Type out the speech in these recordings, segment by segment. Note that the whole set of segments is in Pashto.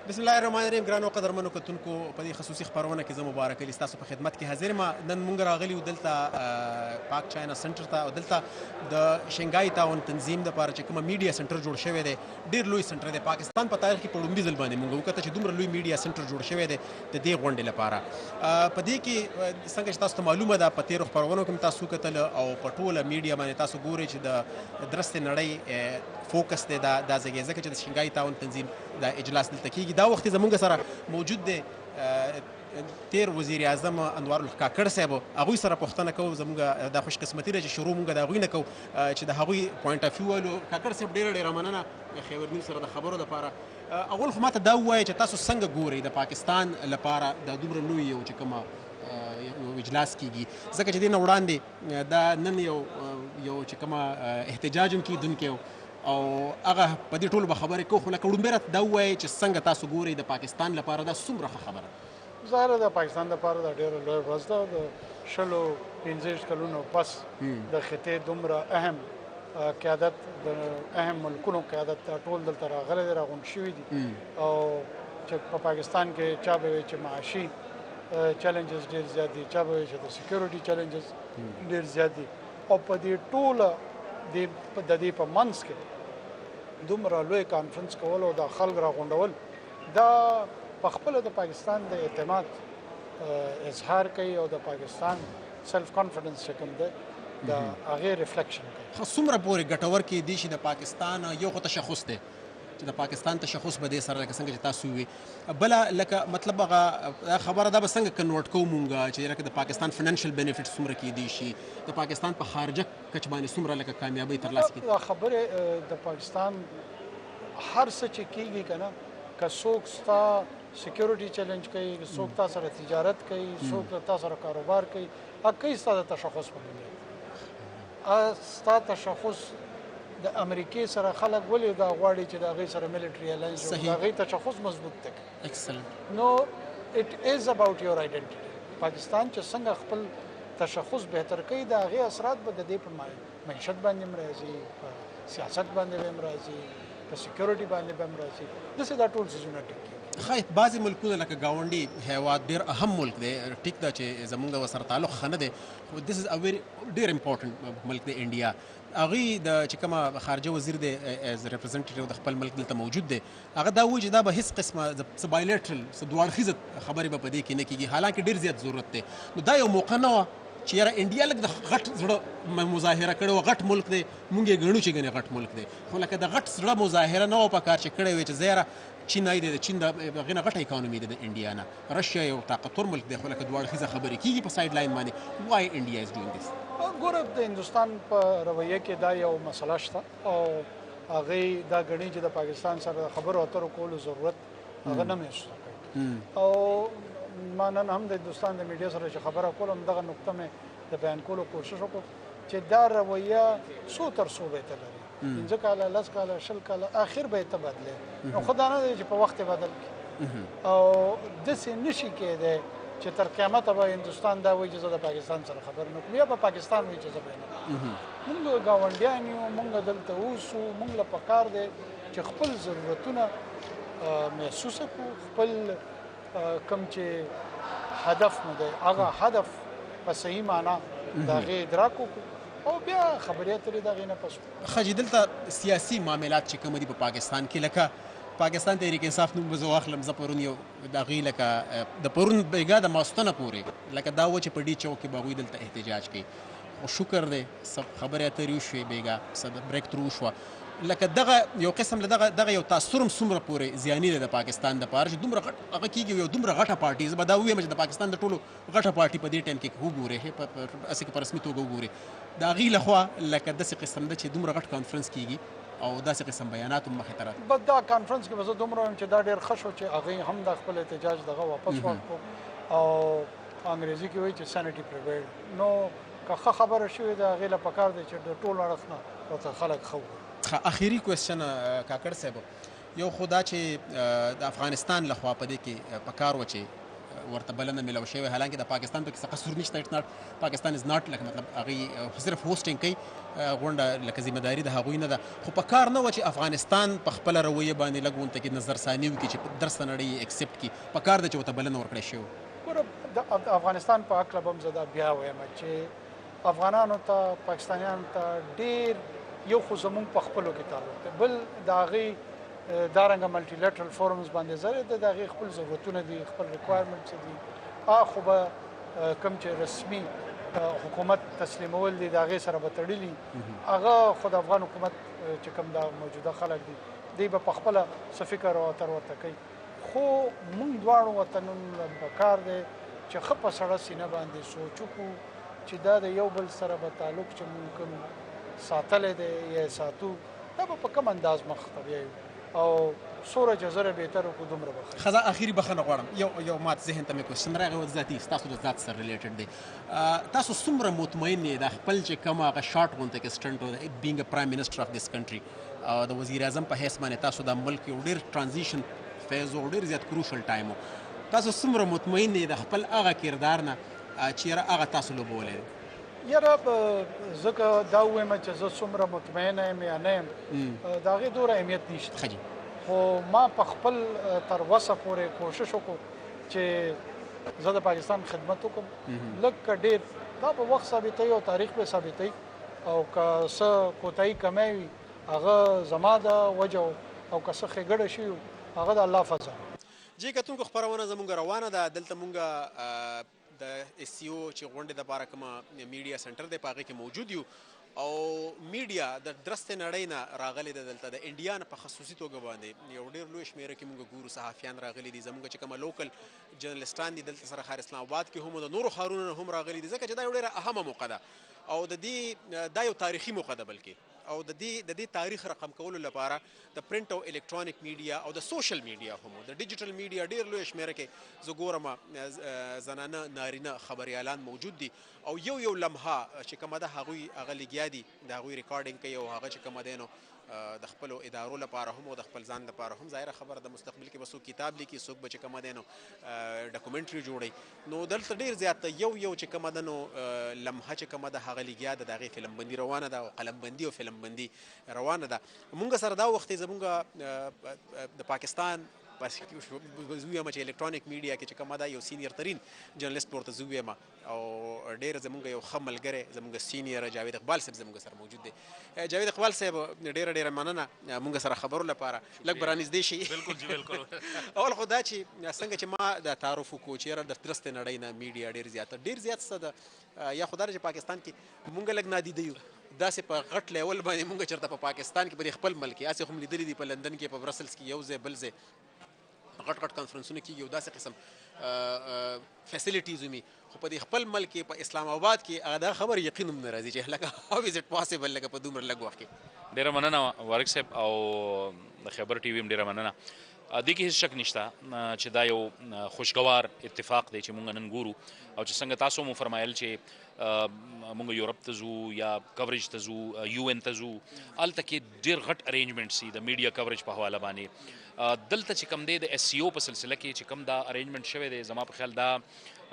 بسم الله الرحمن الرحیم. ګرانو قدرمنو کتونکو په دې خصوصي خبرونه کې زه مبارک علي ستاسو په خدمت کې حاضر ما. نن مونږ راغلي یو دلته پاک چاینا سنټر ته او دلته د شنګای تعاون تنظیم د لپاره چې کومه میډیا سنټر جوړ شوی دی ډېر لوی سنټر دی. پاکستان په تاریخ کې په لومړي ځل باندې مونږ وکړه چې دومره لوی میډیا سنټر جوړ شوی دی د دې غونډې لپاره. په دې کې څنګه چې تاسو ته معلومه ده په تېرو خپرونو کې تاسو کتل او په ټوله میډیا باندې تاسو ګورئ چې د درستې نړۍ فوکس دی دا ځای ځکه چې د شنګای تعاون تنظیم دا اجلاس دلته کېږي. دا وخت زموږ سره موجود دی تیر وزیر اعظم انوار الحق کاکړ صاحب. هغوی سره پوښتنه کوو. زموږ دا خوش قسمتي ده چې شروع مونږ د هغوی نه کوو چې د هغوی پوینټ اف ویو ویلو. کاکړ صاحب ډېره مننه خیبر نیوز سره د خبرو لپاره. اول خو ماته دا ووایه چې تاسو څنګه ګورئ د پاکستان لپاره دا دومره لوی یو چې کومه یو اجلاس کېږي ځکه چې دې نه وړاندې دا نن یو چې کومه احتجاج هم کېدونکی او هغه په دې ټولو به خبرې کوو. خو لکه وړومبی راته دا ووایئ چې څنګه تاسو ګورئ د پاکستان لپاره دا څومره ښه خبره. ظاهره د پاکستان لپاره دا ډېره لویه ورځ ده. د شلو 15 کلونو پس د خطې دومره اهم قیادت د اهم ملکونو قیادت ټول دلته راغلی دی راغونډ شوي دي او چې په پاکستان کې چا به وایي چې معاشي چیلنجز ډېر زیات دي، چا به وایي چې د سیکیورټي چیلنجز ډېر زیات دي او په دې ټوله د دې په منځ کې دومره لوی کانفرنس کول او د خلک راغونډول دا په خپله د پاکستان د اعتماد اظهار کوي او د پاکستان سلف کانفیډنس چې کوم دی د هغې ریفلیکشن کوي. څومره پورې ګټور کېدی شي د پاکستان یو خو تشخص دی چې د پاکستان تشخص به دې سره لکه څنګه چې تاسو وویل بله لکه مطلب هغه خبره دا به څنګه کنورټ کوو مونږ چې لکه د پاکستان فینانشل بینیفټ څومره کېدی شي د پاکستان په خارجه کچ باندې څومره لکه کامیابۍ ترلاسه کېدی. دا خبرې د پاکستان هر څه چې کېږي که نه که څوک ستا سیکیورټي چیلنج کوي، څوک تا سره تجارت کوي، څوک تا سره کاروبار کوي، هغه کوي ستا د تشخص په بنیاد. ستا تشخص د امریکې سره خلک ولې دا غواړي چې د هغې سره ملټري الاینس د هغې تشخص مضبوط دی. نو اټ از اباؤټ یور آیډنټیټي. پاکستان چې څنګه خپل تشخص بهتر کوي د هغې اثرات به د دې په معیشت باندې هم راځي، په سیاست باندې به هم راځي، په سیکیورټي باندې به هم راځي. داسې دا ټول څیزونه ټیک کېږي. ښایي بعضې ملکونه لکه ګاونډي هیواد ډېر اهم ملک دی. ټیک ده چې زموږ ورسره تعلق ښه نه دی خو دس از ډېر امپورټنټ ملک دی انډیا. هغوی د چې کومه خارجه وزیر دی ایز ریپرزنټیټیو د خپل ملک دلته موجود دی هغه دا وایي چې دا به هېڅ قسمه څه بایلیټرل څه دوه اړخیزه خبرې به په دې کې نه کېږي حالانکه ډېر زیات ضرورت دی. نو دا یو موقع نه وه چې یاره انډیا لږ د غټ زړه مظاهره کړې وه. غټ ملک دی مونږ یې ګڼو چې ګنې غټ ملک دی خو لکه د غټ زړه مظاهره نه وه په کار چې کړی وی چې زه یاره چینای دی د چین د هغې نه غټه اکانومي دی د انډیا نه. رشیا یو طاقتور ملک دی خو لکه دوه اړخیزه خبرې کېږي په سایډ لاین باندې. وای انډیا از ډوینګ دس. ګوره د هندوستان په رویه کې دا یو مسله شته او هغې دا ګڼي چې د پاکستان سره د خبرو اترو کولو ضرورت هغه نه محسوسه کوي. او ما نن هم د هندوستان د میډیا سره چې خبره کولم دغه نقطه مې د بیان کولو کوشش وکړو چې دا رویه څو تر څو به ته لري 15 کاله 10 کاله 20 کاله اخر به ته بدلې. نو خو دا نه دی چې په وخت بدل کړي او داسې نشي کېدی چې تر قیامته به هندوستان دا وایي چې زه د پاکستان سره خبر نه کوم یا به پاکستان وایي چې زه به نه. مونږ ګاونډیان یو، مونږ دلته اوسو، مونږ له پکار دی چې خپل ضرورتونه محسوسه کړو، خپل کوم چې هدف مو دی هغه هدف په صحیح معنا د هغې ادراک وکړو او بیا خبرې اترې د هغې نه پس وکړو. ښه چې دلته سیاسي معاملات چې کوم دي په پاکستان کې لکه پاکستان تحریک انصاف نوم به زه واخلم زه پرون یو د هغې لکه د پرون بیګا د ماستنه پورې لکه دا و چې په ډي چوک کې به هغوی دلته احتجاج کوي. خو شکر دی خبرې اترې وشوې بیګا څه بریک ترو وشوه لکه دغه یو قسم له دغه یو تاثر هم څومره پورې زیاني دی د پاکستان دپاره چې دومره غټ هغه کېږي یو دومره غټه پارټي. زه به دا ووایم چې د پاکستان د ټولو غټه پارټي په دې ټایم کې وګورې هسې که په رسمي توګه وګورې د هغې لخوا لکه داسې قسم ده چې دومره غټ کانفرنس کېږي او داسې قسم بیانات هم مخې ته راځي. بس دا کانفرنس کې به زه دومره وایم چې دا ډېر ښه شو چې هغې هم د خپل احتجاج دغه واپس واخلو او انګریزي کې وایي چې سینټي پریویلډ. نو که ښه خبره شوې ده هغې له پکار دی چې د ټول اړخ نه ورته خلک ښه وګوري. اخیری کوېسچن کاکړ صاحب یو خو دا چې د افغانستان لخوا په دې کې پکار و چې ورته بلنه ملو شوی، حالانکه د پاکستان پکې څه قصور نشته. اټس ناٹ پاکستان از ناٹ لکه مطلب هغوی صرف هوسټینګ کوي غونډه، لکه ذمہ داري د هغوی نه ده. خو په کار نه وه چې افغانستان په خپله رویه باندې لږ ورته کې نظرثاني وکړي چې درس نړۍ یې اکسپټ کړي. په کار ده چې ورته بلنه ورکړی شوې. ګوره د افغانستان په هکله به هم زه دا بیا وایم چې افغانانو ته پاکستانیانو ته ډېر یو خو زمونږ په خپلو کې تعلق دی، بل د هغې دارنګه ملټي لیټرل فورمز باندې زره د هغې خپل ضرورتونه دي، خپل ریکوایرمنټس دي. خو به کوم چې رسمي حکومت تسلیمول دي د هغې سره به تړلي، هغه خو د افغان حکومت چې کوم دا موجوده خلک دي دوی به په خپله څه فکر او اتر ورته کوي. خو موږ دواړو وطنونو په کار دی چې ښه په سړه سینه باندې سوچ وکړو چې دا د یو بل سره به تعلق چې موږ کوم ساتلی دی یا ساتو، دا به په کوم انداز مخ ته بیایو او څومره چې زره بهتر وکړو دومره به ښه. ښه، زه اخري بخښنه غواړم، یو مات ذهن ته مې کوېشن راغی، ذاتي ستاسو د ذات سره ریلیټډ دی. تاسو څومره مطمئن یې د خپل چې کوم هغه شارټ غونته کې سټنټ و بینګ ا پرایم منسټر اف دیس کنټري او د وزیر اعظم په حیث باندې تاسو د ملک یو ډېر ټرانزیشن فیز و ډېر زیات کروشل ټایم و، تاسو څومره مطمئن یې د خپل هغه کردار نه چې یاره هغه تاسو لوبولی دی؟ یاره ځکه دا ووایم چې زه څومره مطمئنه یم یا نه یم، د هغې دومره اهمیت نشته. خو ما په خپل تر وسه پورې کوشش وکړو چې زه د پاکستان خدمت وکړم. لږ که ډېر دا به وخت ثابتوي او تاریخ به ثابتوي، او که څه کوتاهي کمی وي هغه زما د وجه او که څه ښېګړه شوي هغه د الله فضل. جی کتونکو خپرونه زموږ روانه ده. دلته مونږ د اس سی او چې غونډې دپاره کومه میډیا سنټر دی په هغې کې موجود یو، او میډیا د درستې نړۍ نه راغلې ده. دلته د انډیا نه په خصوصي توګه باندې یو ډېر لوی شمېره کې مونږ ګورو صحافیان راغلي دي، زموږ چې کومه لوکل جرنلسټان دي دلته سره ښار اسلام آباد کې هم د نورو ښارونو نه هم راغلي دي، ځکه چې دا یو ډېره اهمه موقع ده او د دې دا یو تاریخي موقع ده بلکې، او د دې تاریخ رقم کولو لپاره د پرنټ او الکترونیک میډیا او د سوشل میډیا هم د ډیجیټل میډیا ډېر لوی شمېره کې زه ګورم زنانه نارینه خبریالان موجود دي، او یو لمحه چې کومه ده هغوی هغه لګیا دي، د هغوی ریکارډینګ کوي، او هغه چې کومه دی نو د خپلو ادارو لپاره هم او د خپل ځان لپاره هم ظاهره خبره د مستقبل کې به څوک کتاب لیکي، څوک به چې کومه دی نو ډاکومنټري جوړوي. نو دلته ډېر زیات یو چې کومه ده نو لمحه چې کومه ده هغه لګیا ده، د هغې فلم بندي روانه ده او قلم بندي او فلم بندي روانه ده. مونږ سره دا وخت یې زمونږ د پاکستان زه ویم چې الکترونیک میډیا کې چې کومه ده یو سینیر ترین جرنلسټ ورته زه ویم، او ډېر زمونږ یو ښه ملګری زمونږ سینیر جاوید اقبال صاحب زمونږ سره موجود دی. جاوید اقبال صاحب ډېره مننه مونږ سره خبرو لپاره، لږ به رانږدې شي. بالکل جی بالکل. اول خو دا چې څنګه چې ما د تعارف وکړو چې یاره د درستې نړۍ نه میډیا ډېر زیات څه ده، یا خو دا چې پاکستان کې مونږ لږ نادیده یو، داسې په غټ لیول باندې مونږ چېرته په پاکستان کې په خپل ملک کې هسې هم لیدلي دي، په لندن کې په برسلز کې یو ځای بل ځای غټ کانفرنسونه کېږي او داسې قسم فیسیلیټیز ومي، خو په دې خپل ملک کې په اسلام آباد کې دا خبر یقین هم نه راځي چې لکه هاو از اټ پاسبل لکه په دومره لږ وخت کې. ډېره مننه وارق صاحب او د خبر ټي وي هم ډېره مننه. دې کې هېڅ شک نشته چې دا یو خوشګوار اتفاق دی چې مونږ نن ګورو، او چې څنګه تاسو مو فرمایل چې مونږ یورپ ته ځو یا کوریج ته ځو، یو ان ته ځو، هلته کې ډېر غټ ارینجمنټس دي د میډیا کوریج په حواله باندې. دلته چې کوم دی د اس سی او په سلسله کې چې کوم دا ارینجمنټ شوی دی، زما په خیال دا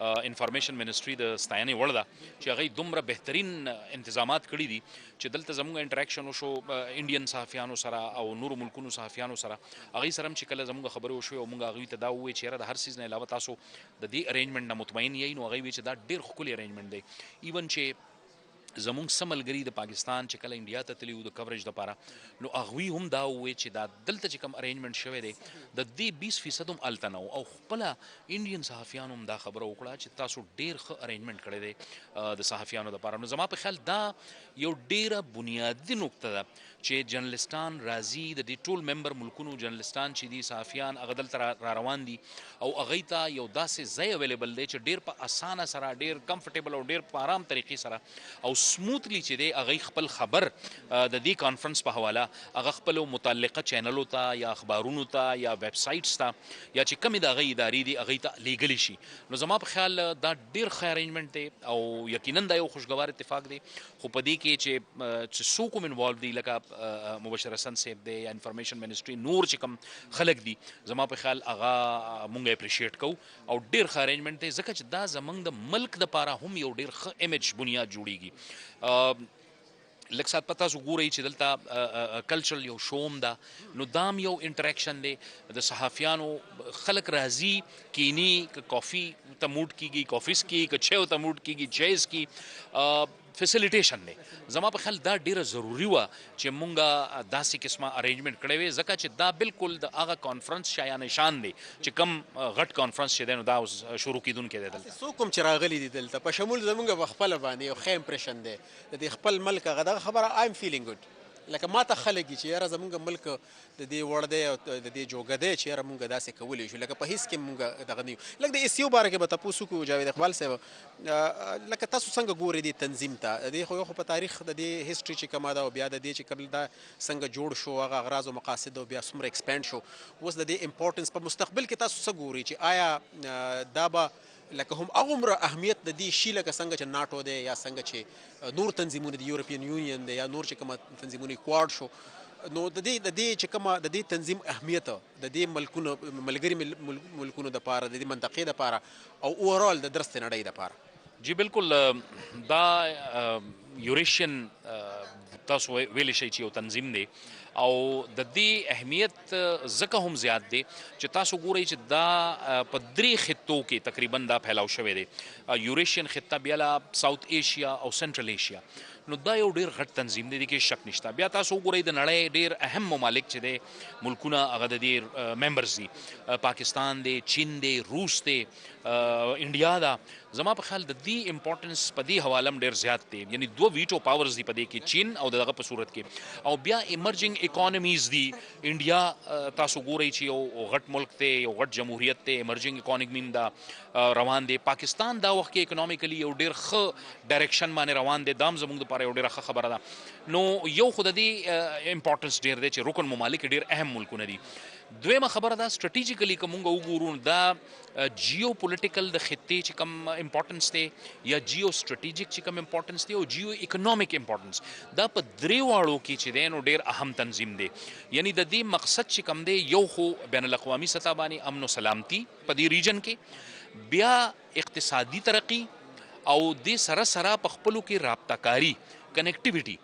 انفارمیشن منسټري د ستاینې وړ ده چې هغوی دومره بهترین انتظامات کړي دي چې دلته زموږ انټراکشن وشو انډین صحافیانو سره او نورو ملکونو صحافیانو سره، هغوی سره هم چې کله زموږ خبرې وشوې او موږ هغوی ته دا ووایو چې یاره د هر څیز نه علاوه تاسو د دې ارینجمنټ نه مطمئن یئ، نو هغوی وایي چې دا ډېر ښکلی ارینجمنټ دی. ایون چې زمونږ څه ملګري د پاکستان چې کله انډیا ته تللي وو د کوریج دپاره، نو هغوی هم دا ووایي چې دا دلته چې کوم ارینجمنټ شوی دی د دې 20% هم هلته نه و، او خپله انډین صحافیانو هم دا خبره وکړه چې تاسو ډېر ښه ارینجمنټ کړی دی د صحافیانو دپاره. نو زما په خیال دا یو ډېره بنیادي نقطه ده چې جرنلسټان راځي، د دې ټول ممبر ملکونو جرنلسټان چې دي صحافیان هغه دلته را روان دي، او هغوی ته یو داسې ځای اویلیبل دی چې ډېر په اسانه سره، ډېر کمفرټیبل او ډېر په آرام طریقې سره او سموتلی چې دی هغوی خپل خبر د دې کانفرنس په حواله هغه خپلو متعلقه چینلو ته یا اخبارونو ته یا ویب سایټس ته یا چې کومې د هغوی ادارې دي هغوی ته لیږلی شي. نو زما په خیال دا ډېر ښه ارینجمنټ دی او یقینا دا یو خوشګوار اتفاق دی. خو په دې کې چې څوک هم انوالو دي، لکه مبشر حسن صاحب دی یا انفارمیشن منسټري نور چې کوم خلک دي زما په خیال هغه مونږ اپریشیټ کوو او ډیر ښه ارینجمنټ دی ځکه چې دا زمونږ د ملک دپاره هم یو ډیر ښه امیج بنیاد جوړیږي. لږ سات په تاسو ګورئ چې دلته کلچرل یو شوم ده نو دام یو انټریکشن دی د صحافیانو خلک راځي کینی که کافي ته موډ کیږي کافیس کی که چایو ته موډ کیږي چایز کی فیسیلیټیشن دی. زما په خیال دا ډیره ضروري وه چې مونږه داسې قسمه ارینجمنټ کړی وی ځکه چې دا بالکل د هغه کانفرنس شایانه شان دی چې کم غټ کانفرنس چې دی نو دا اوس شروع کیدونکی دی دلته. څوک هم چې راغلي دي دلته په شمول زمونږ په خپله باندې یو ښه امپریشن دی د دې خپل ملک هغه دغه خبره آی ایم فیلینګ ګډ لکه ما ته خلک چې یاره زمونږ ملک د دې وړ دی او د دې جوګه دی چې یاره مونږ داسې کولی شو لکه په هېڅ کې مونږ دغه نه یو. لکه د ایسیو باره کې به تپوس وکړو جاوید اقبال صاحب لکه تاسو څنګه ګورئ دې تنظیم ته د دې خو یو خو په تاریخ د دې هسټري چې کومه ده او بیا د دې چې کوم دا څنګه جوړ شو هغه اغراض او مقاصد او بیا څومره ایکسپینډ شو اوس د دې امپورټنس په مستقبل کې تاسو څه ګورئ چې آیا دا به لکه هم هغومره اهمیت د دې شي لکه څنګه چې ناټو دی یا څنګه چې نور تنظیمونه د یورپین یونین دی یا نور چې کومه تنظیمونه کوارډ شو نو د دې چې کومه د دې تنظیم اهمیت د دې ملکونو ملګري ملکونو دپاره د دې منطقې دپاره او اوورال د درستې نړۍ دپاره؟ جی بالکل دا یوریشین تاسو ویلی شئ چې یو تنظیم دی او د دې اهمیت ځکه هم زیات دی چې تاسو ګورئ چې دا په 3 خطو کې تقریبا دا پھیلاو شوی دی. یوریشین خطه بیا ساوث ایشیا او سنټرل ایشیا نو دا یو ډیر غټ تنظیم دی کې شک نشته. بیا تاسو وګورئ د نړۍ ډیر اهم ممالک چې دی ملکونه هغه د دې ممبرز دي پاکستان دی چین دی روس دی انډیا دا. زما په خیال د دې امپورټنس په دې حواله ډیر زیات دی یعنی 2 ویټو پاورز دی په دې کې چین او دغه په صورت کې او بیا ایمرجنګ اکانومیز دی. انډیا تاسو ګورئ چې یو غټ ملک دی یو غټ جمهوریت دی ایمرجنګ اکانومي دا روان دی. پاکستان دا وخت کې اکانومیکلی یو ډیر ښه ډایرکشن باندې روان دی دام زموږ دپاره یو ډیره ښه خبره ده. نو یو خو د دې امپورټنس ډیر دی چې رکن ممالک ډیر اهم ملکونه دي. دویمه خبره دا سټریټیجیکلی که مونږ وګورو دا جیو پولیټیکل د خطې چې کم امپورټنس دی یا جیو سټریټیجیک چې کم امپورټنس دی او جیو اکنامک امپورټنس دا په 3 واړو کې چې دی نو ډیر اهم تنظیم دی. یعنی د دې مقصد چې کم دی یو خو بین الاقوامي سطح باندې امن و سلامتی په دې ریجن کې بیا اقتصادي ترقی او دې سره سره په خپلو کې رابطه کاری کنیکټیویټي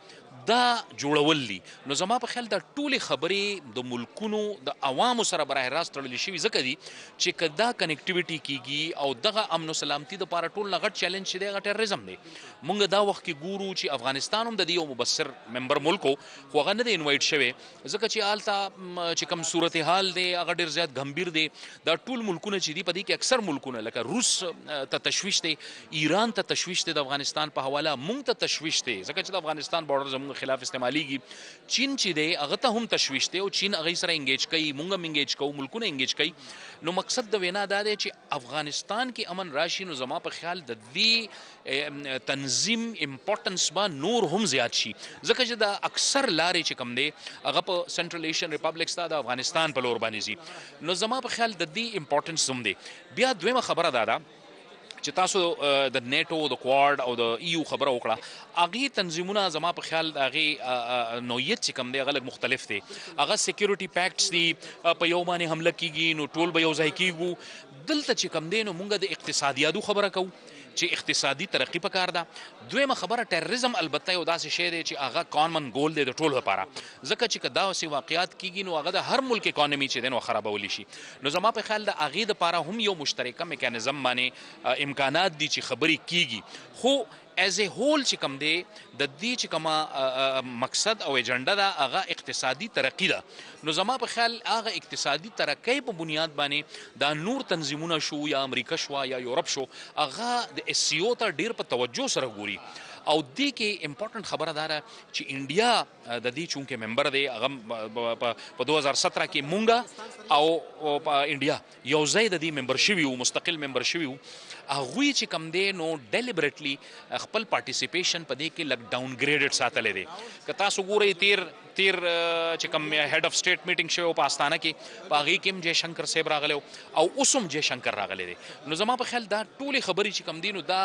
دا جوړول دي. نو زما په خیال دا ټولې خبرې د ملکونو د عوامو سره براه راست تړلې شوي ځکه دي چې که دا کنیکټیویټي کیږي او دغه امن و سلامتي دپاره ټول نه غټ چیلنج چې دی هغه ټیرریزم دی. مونږ دا وخت کې ګورو چې افغانستان هم د دې یو مبصر ممبر ملک خو هغه نه دی انوایټ شوی ځکه چې هلته چې کوم صورتحال دی هغه ډېر زیات ګمبیر دی. دا ټول ملکونه چې دي په دې کې اکثر ملکونه لکه روس ته تشویش دی ایران ته تشویش دی د افغانستان په حواله مونږ ته تشویش دی ځکه چې د افغانستان بارډر زموږ خلاف استعمالیږي. چین چې دی هغه ته هم تشویش دی او چین هغې سره انګیج کوي مونږ هم انګیج کوو ملکونه انګیج کوي. نو مقصد د وینا دا دی چې افغانستان کې امن راشي نو زما په خیال د دې تنظیم امپورټنس به نور هم زیات شي ځکه چې دا اکثر لارې چې کم دی هغه په سنټرل ایشین ریپبلکس ته د افغانستان په لور باندې ځي. نو زما په خیال د دې امپورټنس هم دی. بیا دویمه خبره دا ده چې تاسو د نیټو د کوارډ او د ایو خبره وکړه هغې تنظیمونه زما په خیال د هغې نوعیت چې کوم دی هغه لږ مختلف دی. هغه سیکیورټي پیکټس دي په یو باندې حمله کیږي نو ټول به یو ځای کیږو. دلته چې کوم دی نو مونږ د اقتصادیاتو خبره کوو چې اقتصادي ترقی پکار ده. دویمه خبره ټیرریزم البته یو داسې شی دی چې هغه کامن ګول دی د ټولو لپاره ځکه چې که داسې واقعات کیږي نو هغه د هر ملک اکانومي چې دی نو خرابولی شي. نو زما په خیال د هغې دپاره هم یو مشترکه میکانیزم باندې امکانات دي چې خبرې کیږي خو ایز ا هول چې کوم دی د دې چې کومه مقصد او ایجنډا ده هغه اقتصادي ترقی ده. نو زما په خیال هغه اقتصادي ترقی په بنیاد باندې دا نور تنظیمونه شو یا امریکا شو یا یورپ شو هغه د اس سی او ته ډیر په توجه سره ګوري. او دې کې امپورټنٹ خبره دا ده چې انډیا د دې چونکې ممبر دی هغه په 2017 کې مونږ او په انډیا یو ځای د دې ممبر شوي وو مستقل ممبر شوي وو هغوی چې کم دی نو ډیلیبریټلی خپل پارټیسیپیشن په دې کې لګ ډاون ګریډډ ساتلی دی. که تاسو ګورئ تیر چې کوم هیډ اف سټیټ میټینګ شوی په آستانه کې په هغې کې هم جے شنکر صاحب راغلی او اوس هم جے شنکر راغلی دی. نو زما په خیال دا ټولې خبرې چې کم دي نو دا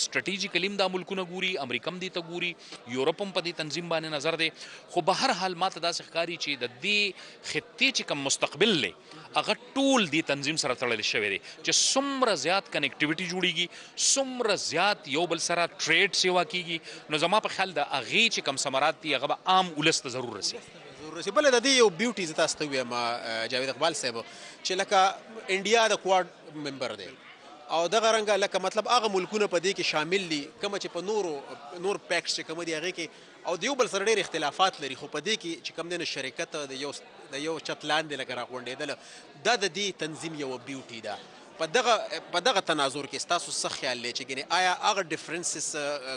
سټریټیجیکلی هم دا ملکونه ګوري، امریکا هم دې ته ګوري، یورپ هم په دې تنظیم باندې نظر دی. خو به هر حال ما ته داسې ښکاري چې د دې خطې چې کوم مستقبل دی هغه ټول دې تنظیم سره تړلی شوی دی چې څومره زیات کنیکټیویټي جوړیږي، څومره زیات یو بل سره ټریډ سیوا کیږي، نو زما په خیال د هغې چې کوم ثمرات دي هغه به عام ولس ته ضرور رسي. بله د دې یو بیوټي زه تاسو ته ویم جاوید اقبال صاحب چې لکه انډیا د کواد ممبر دی او دغه رنګه لکه مطلب هغه ملکونه په دې کې شامل دي کومه چې په نور پیکس چې کوم دي هغې کې او د یو بل سره ډېر اختلافات لري، خو په دې کې چې کوم دی نو شرکت د یو چت لاندې لکه راغونډېدله دا د دې تنظیم یوه بیوټي ده. په دغه تناظر کې ستاسو څه خیال دی چې ګنې آیا هغه ډفرنسز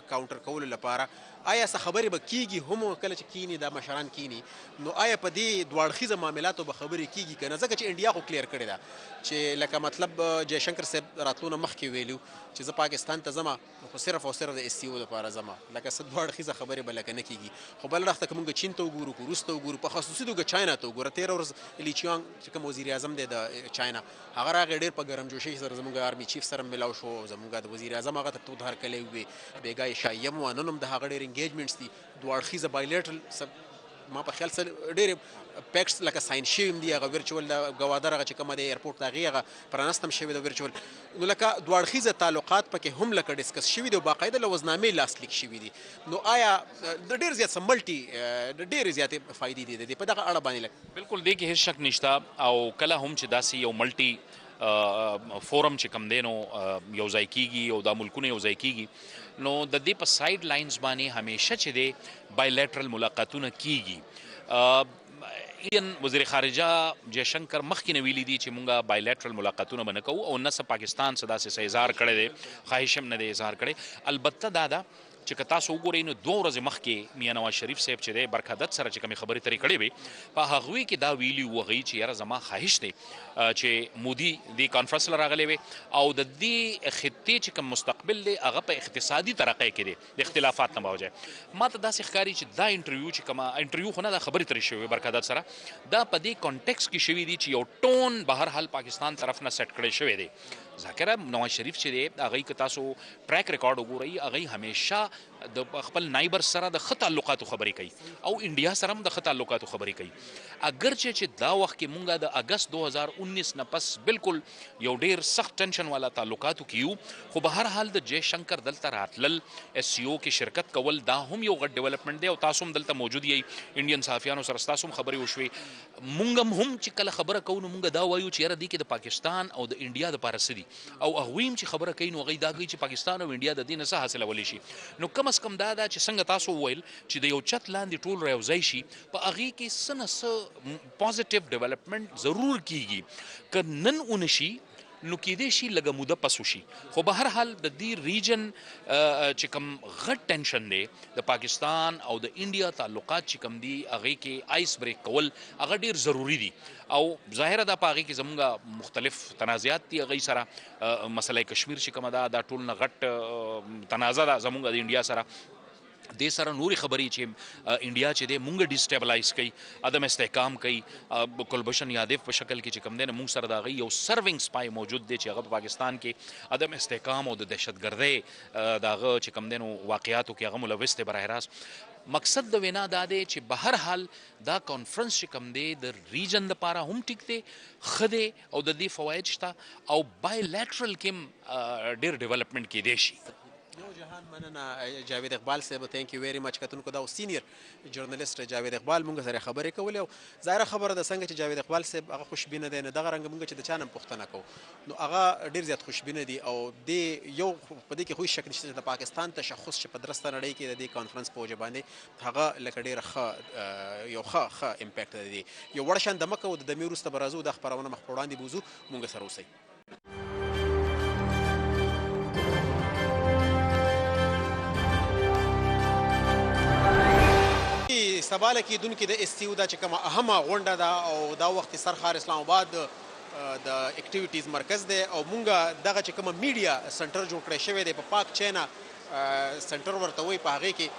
کاونټر کولو لپاره آیا څه خبرې به کیږي هم کله چې کینی دا مشران کینی نو آیا په دې دواړخیزه معاملاتو به خبرې کیږي که نه؟ ځکه چې انډیا خو کلیر کړې ده چې لکه مطلب جے شنکر صاحب راتلو نه مخکې ویلو چې زه پاکستان ته ځمه خو صرف او صرف د اس سی او لپاره ځمه، لکه څه دواړخیزه خبرې به لکه نه کیږي. خو بل وخت که موږ چین ته وګورو، که روس ته وګورو، په خصوصي توګه چاینا ته وګوره، تېره ورځ لی چیانګ چې کوم وزیر اعظم دی د چاینا هغه راغی ډېر په ګرمجوشۍ سره زموږ آرمي چیف سره ملاو شو، زموږ د وزیر اعظم هغه ته تود هرکلی ووې، بېګا یې شایعه مو نن هم د هغه ډېر انګیجمنټس دي دواړخیزه بایلیټرل ما په خیال سره ډېرې پیکس لکه ساین شوي هم دي، هغه ورچوال د ګوادر هغه چې کومه د ایرپورټ د هغې هغه پرانست هم شوي ده ورچوال. نو لکه دواړخیزه تعلقات پکې هم لکه ډسکس شوي دي او باقاعده له وزنامې لاسلیک شوي دي. نو آیا د ډېر زیات د ډېرې زیاتې فایدې دي د دې په دغه اړه باندې لکه؟ بالکل دې کې هیڅ شک نشته او کله هم چې داسې یو ملټي فورم چې کم دی نو یو ځای کیږي او دا ملکونه یو ځای کیږي نو د دې په سایډ لاینز باندې همیشه چې دی بایلیټرل ملاقاتونه کیږي. ایډین وزیر خارجه جے شنکر مخکې نه ویلي دي چې مونږه بایلیټرل ملاقاتونه به نه کوو او نه څه پاکستان څه داسې څه اظهار کړی دی، خواهش هم نه دی اظهار کړی. البته دا ده چې که تاسو وګورئ نو 2 ورځې مخکې میاں نواز شریف صاحب چې دی برکادت سره چې کومې خبرې ترې کړې وې په هغوی کې دا ویلي وو هغوی چې یاره زما خواهش دی چې مودي دې کانفرنس له راغلی وې او د دې خطې چې کوم مستقبل دی هغه په اقتصادي ترقۍ کې دی د اختلافات نه باوجه. ما ته داسې ښکاري چې دا انټرویو چې کومه انټرویو خو نه دا خبرې ترې شوې برکادت سره دا په دې کانټیکس کې شوي دي چې یو ټون به هر حال پاکستان طرف نه سیټ کړی شوی دی. ذاکره نواز شریف چې دی هغوی که تاسو ټریک ریکارډ وګورئ هغوی همیشه د خپل نایبر سره د ښه تعلقاتو خبرې کوي او انډیا سره هم د ښه تعلقاتو خبرې کوي. اگرچه چې دا وخت کې مونږ د اګست 2019 نه پس بالکل یو ډیر سخت ټینشن والا تعلقاتو کې یو خو به هر حال د جے شنکر دلته راتلل اس سی او کې شرکت کول دا هم یو غټ ډیولپمنٹ دی او تاسو هم دلته موجود یې انډین صحافیانو سره تاسو هم خبرې وشوې. مونږ هم چې کله خبره کوو نو مونږ دا وایو چې یاره دې کې د پاکستان او د انډیا دپاره څه دي او هغوی هم چې خبره کوي نو هغوی دا کوي چې پاکستان او انډیا د دې نه څه حاصلولی شي. نو کم از کم دا ده چې څنګه تاسو وویل چې د یو چت لاندې ټول رایوځای شي په هغې کې څه نه څه پازیټیو ډیولپمنټ ضرور کیږي. که نن ونشي نو کېدای شي لږه موده پس وشي خو به هر حال د دې ریجن چې کوم غټ ټینشن دی د پاکستان او د انډیا تعلقات چې کوم دي هغې کې آیس بریک کول هغه ډېر ضروري دي او ظاهره ده په هغې کې زموږ مختلف تنازعات دي هغوی سره مسله کشمیر چې کومه ده دا ټول نه غټ تنازع ده زموږ د انډیا سره. دې سره نورې خبرې چې انډیا چې دی مونږ ډیسټیبلایز کوي عدم استحکام کوي کلبشن یادیو په شکل کې چې کوم دی نه مونږ سره د هغوی یو سرونګ سپای موجود دی چې هغه په پاکستان کې عدم استحکام او د دهشتګردۍ د هغه چې کوم دی نو واقعاتو کې هغه ملوث دی براہ راست. مقصد د وینا دا دی چې به هر حال دا کانفرنس چې کوم دی د ریجن دپاره هم ټیک دی ښه دی او د دې فواید شته او بایلیټرل کې هم ډېر ډیولپمنټ کیدی شي. یو جهان مننه جاوید اقبال صاحب تhank you very much کتونکو دا سینیر جرنالیست جاوید اقبال مونږ سره خبرې کولې او ظاهره خبره ده څنګه چې جاوید اقبال صاحب هغه خوشبینه دی نه دغه رنګه مونږ چې د چا نه پوښتنه کوو نو هغه ډېر زیات خوشبینه دي او دې یو په دې کې هیڅ شک نشته چې د پاکستان تشخص چې په درسته نړۍ کې د دې کانفرنس په وجه باندې هغه لکه ډېره ښه یو ښه امپیکټ دی. یو وړ شان دمه کوو د دمې وروسته به راځو دا خپرونه مخ په وړاندې بوځو مونږ سره اوسئ. سبا له کېدونکې د اس سی او دا چې کومه اهمه غونډه ده او دا وخت سرخار اسلام آباد د اکټیویټیز مرکز دی او مونږ دغه چې کومه میډیا سنټر جوړ کړی شوی دی په پاک چینا سنټر ورته وایي په هغې کې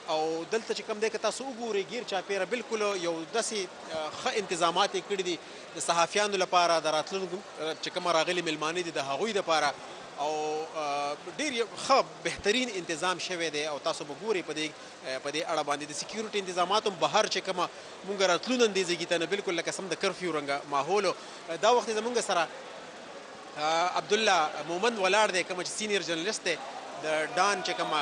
او دلته چې کوم دی که تاسو وګورئ ګیر چاپېره بالکل یو داسې ښه انتظامات یې کړي دي د صحافیانو لپاره د راتلونکو چې کومه راغلي میلمانه دي د هغوی دپاره او ډېر ښه بهترین انتظام شوی دی او تاسو به ګورئ په دې اړه باندې د سکیورټي انتظامات هم بهر چې کومه مونږ راتلو نن دې ځایګي ته نه بالکل لکه سم د کرفیو رنګه ماحول دا وخت زمونږ سره عبدالله مومند ولاړ دی کومه چې سینیر جرنلسټ دی د ډان چې کومه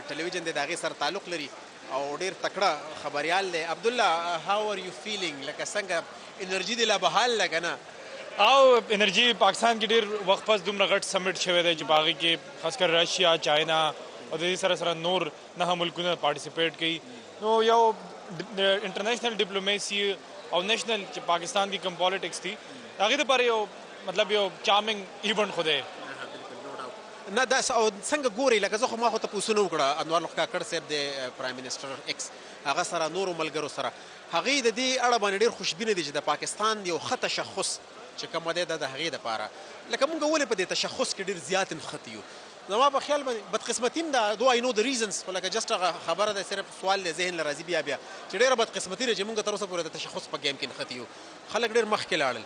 ټلویزیون دی د هغې سره تعلق لري او ډېر تکړه خبریال دی عبدالله هاو آر یو فیلینګ لکه څنګه انرژي دې لا بحال ده که نه او انرژي پاکستان کې ډېر وخت پس دومره غټ سمټ شوی دی چې په هغې کې خاص کر رشیا چاینا او د دې سره سره نور 9 ملکونه پارټیسپیټ کوي نو یو انټرنیشنل ډیپلومیسي او نیشنل چې پاکستان کی کوم پالیټکس دي هغې دپاره یو مطلب یو چارمنګ ایونټ خو دی نه دا او څنګه ګورئ لکه زه خو ما خو تپوسونه وکړه انوار الله کاکړ صاحب د پرایم منسټر ایکس هغه سره نورو ملګرو سره هغې د دې اړه باندې ډېر خوشبینه دي چې د پاکستان یو ښه تشخص چې کومه دی د هغې دپاره لکه مونږ ولې په دې تشخص کې ډېر زیات نښتي یو زما په خیال باندې بدقسمتي هم ده دو آی نو د ریزنس خو لکه جسټ هغه خبره ده صرف سوال دی ذهن له راځي بیا چې ډېره بدقسمتي ده چې مونږ تر اوسه پورې د تشخص په ګیم کې نښتي یو خلک ډېر مخکې لاړل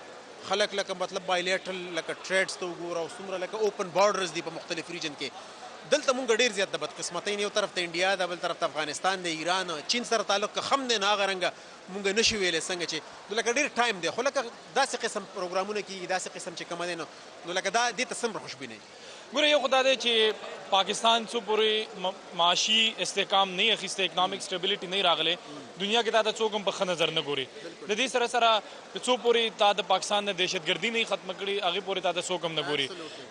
خلک لکه مطلب بایلیټرل لکه ټریډز ته وګوره او څومره لکه اوپن بارډرز دي په مختلف ریجن کې دلته مونږ ډېر زیات د بدقسمتۍ نه یو طرف ته انډیا ده بل طرف ته افغانستان دی ایران چین سره تعلق که خم دی نو هغه رنګه مونږ نشو ویلی څنګه چې لکه ډېر ټایم دی خو لکه داسې قسم پروګرامونه کېږي داسې قسم چې کومه دی نو لکه دا دې ته څومره خوشبینه ګوره یو خو دا دی چې پاکستان څو پورې معاشي استحکام نه اخیسته اکنامک سټیبلیټي نه راغلی دنیا کې تا ته څوک هم په ښه نظر نه ګوري د دې سره سره څو پورې تا د پاکستان نه دهشتګردي نه ختمه کړي هغې پورې تا ته څوک هم نه ګوري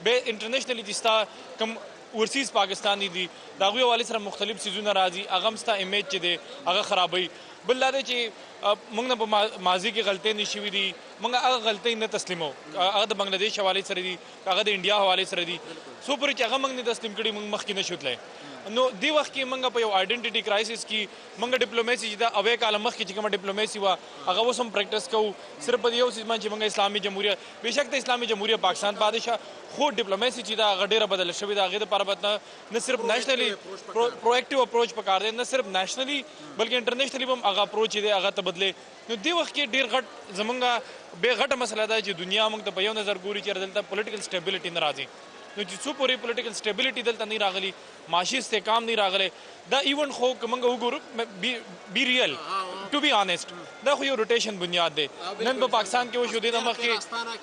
بیا انټرنیشنلی چې ستا کوم ورسیز پاکستانی دي د هغوی حوالې سره مختلف څیزونه راځي هغه هم ستا امیج چې دی هغه خرابوي بل دا دی چې موږ نه په ماضي کې غلطۍ نه شوي دي موږ هغه غلطۍ نه تسلیمو هغه د بنګلادیش حوالې سره دي هغه د انډیا حوالې سره دي څو پورې چې هغه موږ نه تسلیم کړي موږ مخکې نه شو تللی نو دې وخت کې موږ په یو آیډنټیټي کرایسس کې موږ ډیپلومیسي چې دا اوې کاله مخکې چې کومه ډیپلومیسي وه هغه اوس هم پریکټس کوو صرف په دې یو څیز باندې چې موږ اسلامي جمهوریه بېشک د اسلامي جمهوریه پاکستان پاتې شه خو ډیپلومیسي چې دا هغه ډېره بدله شوې ده هغې دپاره باید نه صرف نیشنلی پرویکټیو اپروچ پکار دی نه صرف نیشنلی بلکې انټرنیشنلی به هم هغه اپروچ چې دی هغه ته بدلې نو دې وخت کې ډېر غټ زمونږ بې غټه مسله ده چې دنیا موږ ته په یو نظر ګوري چې دلته پولیټیکل سټیبلیټي نه راځي نو چې څو پورې پولیټیکل سټیبلیټي دلته نه راغلی معاشي استحکام نه راغلی دا ایونټ خو که موږ وګورو بی ریل ټو بی آنیسټ دا خو یو روټیشن بنیاد دی نن په پاکستان کې وشو دې نه مخکې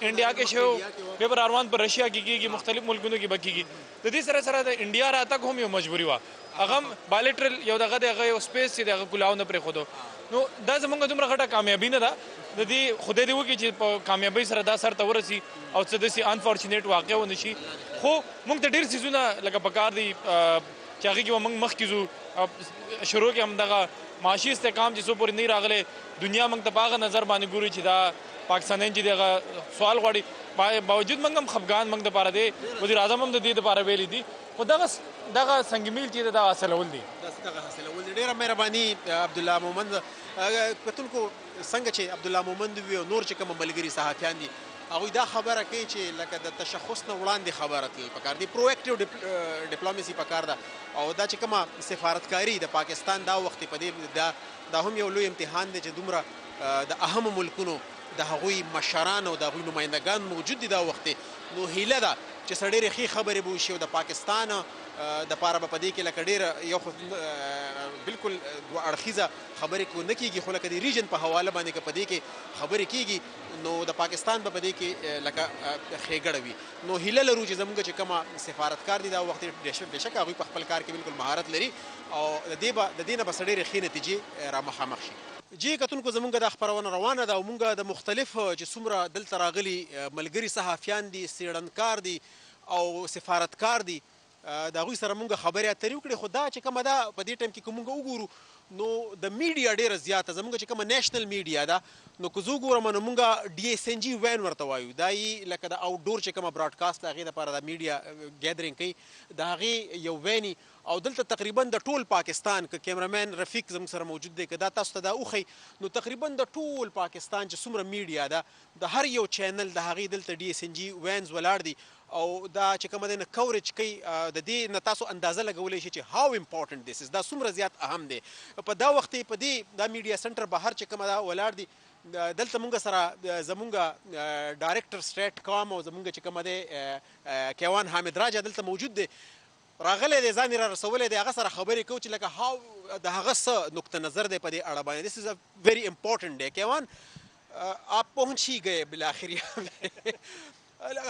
انډیا کې شو بیا به روان په رشیا کې کېږي مختلف ملکونو کې به کېږي د دې سره سره د انډیا راتګ هم یو مجبوري وه هغه هم بایلیټرل یو دغه دی هغه یو سپیس چې د هغه کلاو نه پرېښودو نو دا زموږ دومره غټه کامیابي نه ده د دې خدای دې وکړي چې په کامیابۍ سره دا سر ته ورسي او څه داسې انفارچونیټ واقع ونه شي خو موږ ته ډېر څیزونه لکه پکار دي چې هغې کې به موږ مخکې ځو شروع کې همدغه معاشي استحکام چې څو پورې نه راغلی دنیا موږ ته په هغه نظر باندې ګوري چې دا پاکستانیان چې دی هغه سوال غواړي باوجود موږ هم خفګان موږ دپاره دی وزیر اعظم هم د دې دپاره ویلي دي خو دغه سنگ میل چې دی دا حاصلول دي دغه حاصلول دي ډېره مهرباني عبدالله مومند کتونکو څنګه چې عبدالله مومند وي او نور چې کومه ملګري صحافیان دي هغوی دا خبره کوي چې لکه د تشخص نه وړاندې خبره تلل پکار دي پرویکټیو ډیپلوماسي پکار ده او دا چې کومه سفارتکاري د پاکستان دا وخت په دې دا هم یو لوی امتحان دی چې دومره د اهمو ملکونو د هغوی مشران او د هغوی نمایندګان موجود دي دا وخت نو هیله ده چې څه ډېرې ښې خبرې به وشي او د پاکستان دپاره به په دې کې لکه ډېره یو خو بلکل دوه اړخیزه خبرې کو نه کېږي خو لکه د ریجن په حواله باندې که په دې کې خبرې کېږي نو د پاکستان به په دې کې لکه ښېګړه وي نو هیله لرو چې زموږ چې کومه سفارتکار دي دا وخت بېشک هغوی په خپل کار کې بلکل مهارت لري او د دې نه به څه ډېرې ښې نتیجې را مخامخ شي جی کتونکو زمونږ دا خپرونه روانه ده او مونږ د مختلف چې څومره دلته راغلي ملګري صحافیان دي څېړنکار دي او سفارتکار دي د هغوی سره مونږ خبرې اترې وکړې، خو دا چې کومه ده په دې ټایم کې که مونږ وګورو نو د میډیا ډېره زیاته زمونږ چې کومه نیشنل میډیا ده نو که زه وګورم نو مونږ ډي اس ان جي وین ورته وایو، دا یې لکه د آوټ ډور چې کومه براډکاسټ د هغې دپاره د میډیا ګیدرینګ کوي د هغې یو ویني، او دلته تقریبا د ټول پاکستان که کیمرامین رفیق زموږ سره موجود دی که دا تاسو ته دا وښیي نو تقریبا د ټول پاکستان چې څومره میډیا ده د هر یو چینل د هغې دلته ډي اس ان جي وینز ولاړ دي، او دا چې کومه دی نه کوریج کوي د دې نه تاسو اندازه لګولی شي چې هاو امپورټنټ دیس از، دا څومره زیات اهم دی. په دا وخت په دې دا میډیا سنټر بهر چې کومه دا ولاړ دي دلته مونږ سره زمونږ ډایرکټر سټیټ کام او زمونږ چې کومه دی کیوان حامد راجا دلته موجود دی، راغلی دی ځان یې را رسولی دی، هغه سره خبرې کوو چې لکه هاو د هغه څه نقطه نظر دی په دې اړه باندې. دس از اے ویری امپورټنٹ ڈے. کیوان آپ پہنچ ہی گئے بالآخر یہاں پہ،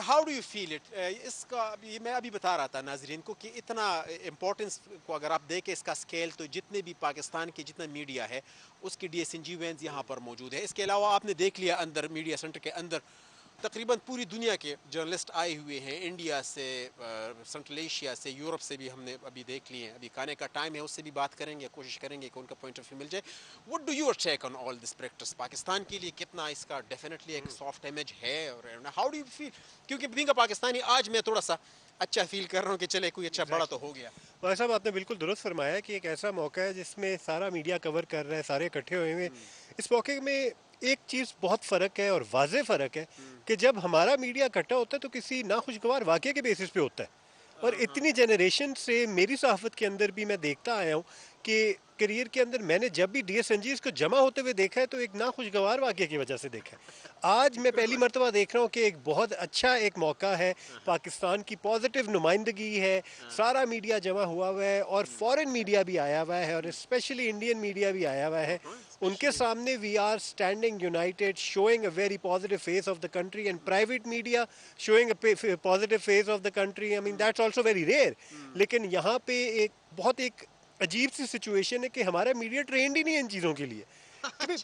ہاؤ ڈو یو فیل اٹ؟ اس کا میں ابھی بتا رہا تھا ناظرین کو کہ اتنا امپورٹنس کو اگر آپ دیکھیں اس کا اسکیل تو جتنے بھی پاکستان کے جتنا میڈیا ہے اس کی ڈی ایس این جی وینز یہاں پر موجود ہے. اس کے علاوہ آپ نے دیکھ لیا اندر میڈیا سینٹر کے اندر تقریباً پوری دنیا کے جرنلسٹ آئے ہوئے ہیں، انڈیا سے، سنٹرل ایشیا سے، یورپ سے بھی ہم نے ابھی دیکھ لیے ہیں. ابھی کھانے کا ٹائم ہے، اس سے بھی بات کریں گے، کوشش کریں گے کہ ان کا پوائنٹ آف ویو مل جائے. وٹ ڈو یور ٹیک آن آل دس پریکٹس؟ پاکستان کے لیے کتنا اس کا ڈیفینیٹلی ایک سافٹ امیج ہے، اور ہاؤ ڈو یو فیل؟ کیونکہ بینگ اے پاکستانی آج میں تھوڑا سا اچھا فیل کر رہا ہوں کہ چلے کوئی اچھا بڑا تو ہو گیا. بھائی صاحب آپ نے بالکل درست فرمایا کہ ایک ایسا موقع ہے جس میں سارا میڈیا کور کر رہا ہے، سارے اکٹھے ہوئے ہوئے. اس موقع میں ایک چیز بہت فرق ہے اور واضح فرق ہے کہ جب ہمارا میڈیا اکٹھا ہوتا ہے تو کسی ناخوشگوار واقعے کے بیسس پہ ہوتا ہے. اور اتنی جنریشن سے میری صحافت کے اندر بھی میں دیکھتا آیا ہوں کہ کریئر کے اندر میں نے جب بھی ڈی ایس این جیز کو جمع ہوتے ہوئے دیکھا ہے تو ایک ناخوشگوار واقعے کی وجہ سے دیکھا ہے. آج میں پہلی مرتبہ دیکھ رہا ہوں کہ ایک بہت اچھا ایک موقع ہے، پاکستان کی پازیٹیو نمائندگی ہے، سارا میڈیا جمع ہوا ہوا ہے اور فورن میڈیا بھی آیا ہوا ہے اور اسپیشلی انڈین میڈیا بھی آیا ہوا ہے. ان کے سامنے وی آر اسٹینڈنگ یونائٹیڈ، شوئنگ اے ویری پازیٹیو فیس آف دا کنٹری، اینڈ پرائیویٹ میڈیا شوئنگ اے پازیٹیو فیس آف دا کنٹری. آئی مین دیٹس آلسو ویری ریئر. لیکن یہاں پہ ایک بہت ایک عجیب سی سچویشن ہے کہ ہمارا میڈیا ٹرینڈ ہی نہیں ہے ان چیزوں کے لیے.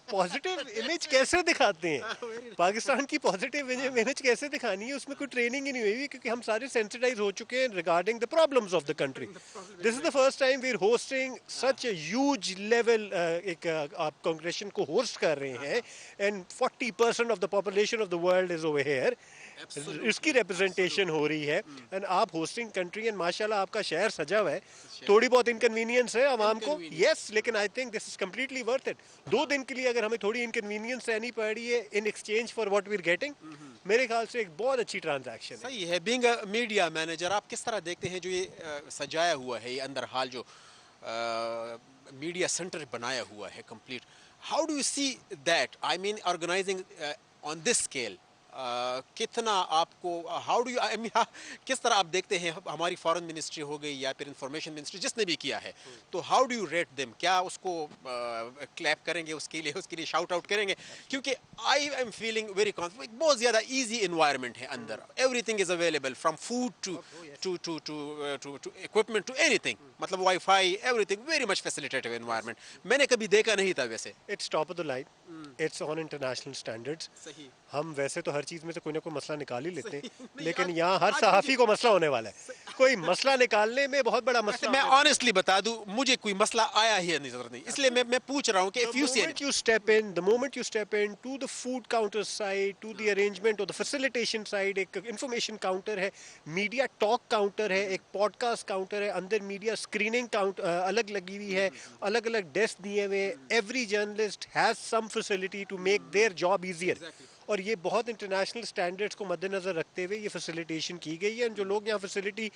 پازیٹیو امیج کیسے دکھاتے ہیں؟ پاکستان کی پازیٹیو امیج کیسے دکھانی ہے؟ اس میں کوئی ٹریننگ ہی نہیں ہوئی کیونکہ ہم سارے سینسٹائز ہو چکے ہیں ریگارڈنگ دا پرابلمس آف دا کنٹری. دس از دا فرسٹ ٹائم وی آر ہوسٹنگ سچ اے ہیوج لیول. ایک آپ کانگریشن کو ہوسٹ کر رہے ہیں اینڈ 40% آف دا پاپولیشن آف دا ورلڈ از اوور ہیئر. اس کی ریپرزنٹیشن ہو رہی ہے اینڈ آپ ہوسٹنگ کنٹری اینڈ ماشاء اللہ آپ کا شہر سجا ہوا ہے. تھوڑی بہت انکنوینئنس ہے عوام کو، یس، لیکن آئی تھنک دس از کمپلیٹلی ورتھ اٹ. 2 دن کے لیے اگر ہمیں تھوڑی انکنوینئنس سہنی پڑ رہی ہے ان ایکسچینج فار واٹ وی آر گیٹنگ، میرے خیال سے ایک بہت اچھی ٹرانزیکشن ہے. صحیح ہے. بینگ اے میڈیا مینیجر آپ کس طرح دیکھتے ہیں جو یہ سجایا ہوا ہے، یہ اندر حال جو میڈیا سینٹر بنایا ہوا ہے کمپلیٹ؟ ہاؤ ڈو یو سی دیٹ؟ آئی مین آرگنائزنگ آن دس اسکیل کتنا آپ کو ہاؤ ڈو یو کس طرح آپ دیکھتے ہیں؟ ہماری فارن منسٹری ہو گئی یا پھر انفارمیشن منسٹری جس نے بھی کیا ہے، تو ہاؤ ڈو یو ریٹ دیم؟ کیا اس کو کلیپ کریں گے، اس کے لیے شاؤٹ آؤٹ کریں گے؟ کیونکہ آئی ایم فیلنگ ویری کانفیڈنٹ. بہت زیادہ ایزی انوائرمنٹ ہے اندر، ایوری تھنگ از اویلیبل فرام فوڈ ٹو اکوپمنٹ ٹو اینی تھنگ، مطلب وائی فائی، ایوری تھنگ ویری مچ فیسیلیٹیو انوائرمنٹ. میں نے کبھی دیکھا نہیں تھا ویسے. اٹس ٹاپ آف دا لائن، اٹس آن انٹرنیشنل اسٹینڈرڈس. صحیح. ہم ویسے تو ہر چیز میں سے کوئی نہ کوئی مسئلہ نکال ہی لیتے ہیں، لیکن یہاں ہر صحافی کو مسئلہ ہونے والا ہے. کوئی مسئلہ نکالنے میں بہت بڑا مسئلہ. میں آنیسٹلی بتا دوں مجھے کوئی مسئلہ آیا ہی نظر نہیں، اس لیے میں پوچھ رہا ہوں کہ the moment you step in to the food counter side, to the arrangement or the facilitation side, ایک انفارمیشن کاؤنٹر ہے، میڈیا ٹاک کاؤنٹر ہے، ایک پوڈ کاسٹ کاؤنٹر ہے، اندر میڈیا اسکریننگ الگ لگی ہوئی ہے، الگ الگ ڈیسک دیے ہوئے. ایوری جرنلسٹ ہیز سم فیسلٹی ٹو میک دیئر جاب ایزیئر. اور یہ بہت انٹرنیشنل اسٹینڈرڈس کو مد نظر رکھتے ہوئے یہ فیسیلیٹیشن کی گئی ہے. جو لوگ یہاں فیسلٹی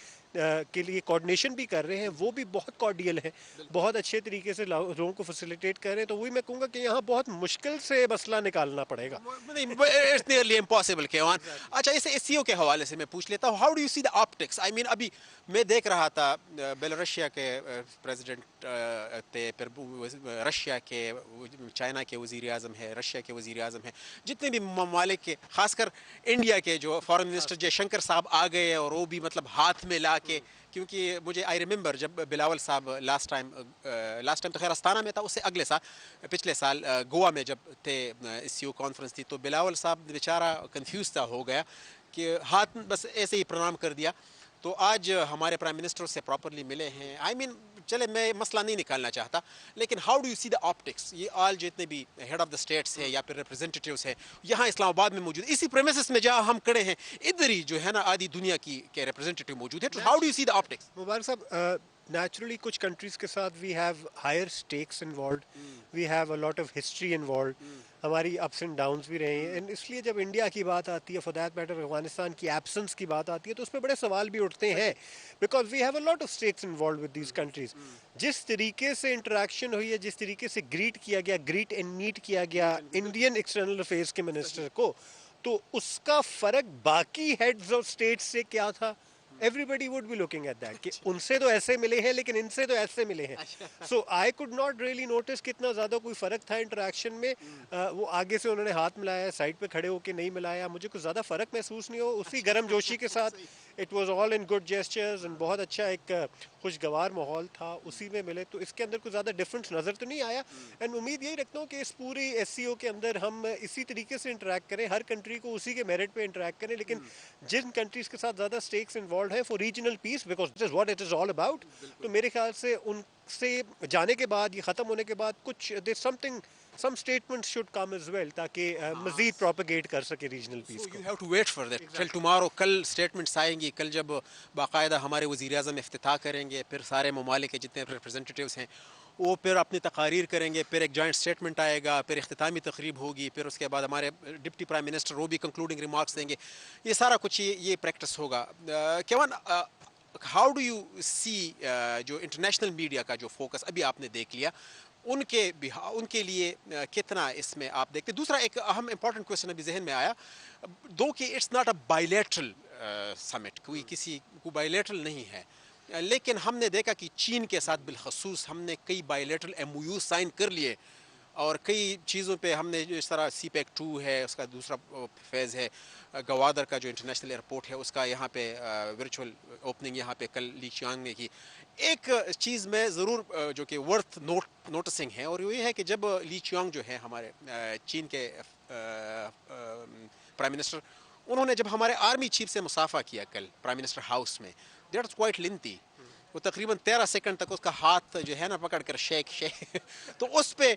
کے لیے کوآرڈینیشن بھی کر رہے ہیں وہ بھی بہت کارڈیل ہیں، بہت اچھے طریقے سے لوگوں کو فیسیلیٹیٹ کر رہے ہیں. تو وہی میں کہوں گا کہ یہاں بہت مشکل سے مسئلہ نکالنا پڑے گا. اٹس نیئرلی امپاسبل. کیوان اچھا اس ایس سی او کے حوالے سے میں پوچھ لیتا ہوں، ہاؤ ڈو یو سی دا آپٹکس؟ آئی مین ابھی میں دیکھ رہا تھا بیلاروشیا کے پریزیڈنٹ تھے، پھر رشیا کے، چائنا کے وزیر اعظم ہے، رشیا کے وزیر اعظم ہیں، جتنے بھی ممالک کے، خاص کر انڈیا کے جو فارن منسٹر جے شنکر صاحب آ گئے اور وہ بھی مطلب ہاتھ میں لا کے. کیونکہ مجھے آئی ریممبر جب بلاول صاحب لاسٹ ٹائم تو خیر استانہ میں تھا، اس سے اگلے سال پچھلے سال گوا میں جب تھے سی او کانفرنس تھی، تو بلاول صاحب بیچارہ کنفیوز تھا، ہو گیا کہ ہاتھ بس ایسے ہی پرنام کر دیا. تو آج ہمارے پرائم منسٹر سے پراپرلی ملے ہیں. آئی مین چلے میں مسئلہ نہیں نکالنا چاہتا, لیکن ہاؤ ڈو یو سی دا آپٹکس, یہ آل جتنے بھی ہیڈ آف دا اسٹیٹس ہے یا پھر ریپرزینٹیوز ہے یہاں اسلام آباد میں موجود, اسی پریمیسس میں جہاں ہم کھڑے ہیں ادھر ہی جو ہے نا آدھی دنیا کی کے ریپرزینٹیو موجود ہے. ہاؤ ڈو یو سی دا آپٹکس؟ مبارک صاحب, نیچرلی کچھ کنٹریز کے ساتھ وی ہیو ہائر اسٹیکس انوالوڈ, وی ہیو اے لاٹ آف ہسٹری انوالوڈ, ہماری اپس اینڈ ڈاؤنس بھی رہے ہیں, اینڈ اس لیے جب انڈیا کی بات آتی ہے, فار دیٹ میٹر افغانستان کی ایبسنس کی بات آتی ہے, تو اس پہ بڑے سوال بھی اٹھتے ہیں, بیکاز وی ہیو اے لاٹ آف اسٹیکس انوالوڈ ود دیز کنٹریز. جس طریقے سے انٹریکشن ہوئی ہے, جس طریقے سے گریٹ کیا گیا, گریٹ اینڈ میٹ کیا گیا انڈین ایکسٹرنل افیئرس کے منسٹر کو, تو اس کا فرق باقی ہیڈز آف اسٹیٹس سے کیا تھا؟ Everybody would be looking at that کہ ان سے تو ایسے ملے ہیں لیکن ان سے تو ایسے ملے ہیں. So I could not really notice کتنا زیادہ کوئی فرق تھا انٹریکشن میں. وہ آگے سے انہوں نے ہاتھ ملایا, سائڈ پہ کھڑے ہو کے نہیں ملایا, مجھے کوئی زیادہ فرق محسوس نہیں ہو. اسی گرم جوشی کے ساتھ اٹ واز آل ان گڈ جیسچرز, اینڈ بہت اچھا ایک خوشگوار ماحول تھا, اسی میں ملے. تو اس کے اندر کوئی زیادہ ڈفرینس نظر تو نہیں آیا, اینڈ امید یہی رکھتا ہوں کہ اس پوری ایس سی او کے اندر ہم اسی طریقے سے انٹریکٹ کریں, ہر کنٹری کو اسی کے میرٹ پہ انٹریکٹ کریں, لیکن جن کنٹریز کے ساتھ زیادہ اسٹیکس انوالوڈ ہیں فار ریجنل پیس, بیکاز دس از واٹ اٹ از آل اباؤٹ. تو میرے خیال سے ان سے جانے کے بعد, یہ ختم ہونے کے بعد, کچھ دیر some statements should come as well تاکہ مزید پروپیگیٹ کر سکے ریجنل پیس So کو. you have to wait for that till tomorrow. کل اسٹیٹمنٹس آئیں گی, کل جب باقاعدہ ہمارے وزیر اعظم افتتاح کریں گے, پھر سارے ممالک کے جتنے ریپرزینٹیوز ہیں وہ پھر اپنی تقاریر کریں گے, پھر ایک جوائنٹ اسٹیٹمنٹ آئے گا, پھر اختتامی تقریب ہوگی, پھر اس کے بعد ہمارے ڈپٹی پرائم منسٹر وہ بھی کنکلوڈنگ ریمارکس دیں گے. یہ سارا کچھ یہ پریکٹس ہوگا. کیون ہاؤ ڈو یو سی جو انٹرنیشنل میڈیا کا جو فوکس ابھی آپ نے دیکھ لیا, ان کے لیے کتنا اس میں آپ دیکھتے؟ دوسرا ایک اہم امپورٹنٹ کویشچن ابھی ذہن میں آیا, دو کہ اٹس ناٹ اے بائیلیٹرل سمٹ, کوئی کسی کو بائیلیٹرل نہیں ہے, لیکن ہم نے دیکھا کہ چین کے ساتھ بالخصوص ہم نے کئی بائیلیٹرل ایم او یو سائن کر لیے, اور کئی چیزوں پہ ہم نے جس طرح سی پیک 2 ہے, اس کا دوسرا فیز ہے, گوادر کا جو انٹرنیشنل ایئرپورٹ ہے اس کا یہاں پہ ورچوئل اوپننگ یہاں پہ کل لی چیانگ نے کی. ایک چیز میں ضرور جو کہ ورتھ نوٹسنگ ہے, اور یہ ہے کہ جب لی چیانگ جو ہے ہمارے چین کے پرائم منسٹر, انہوں نے جب ہمارے آرمی چیف سے مصافحہ کیا کل پرائم منسٹر ہاؤس میں, دیٹ از کوائٹ لینتھی, وہ تقریباً 13 سیکنڈ تک اس کا ہاتھ جو ہے نا پکڑ کر شیک تو اس پہ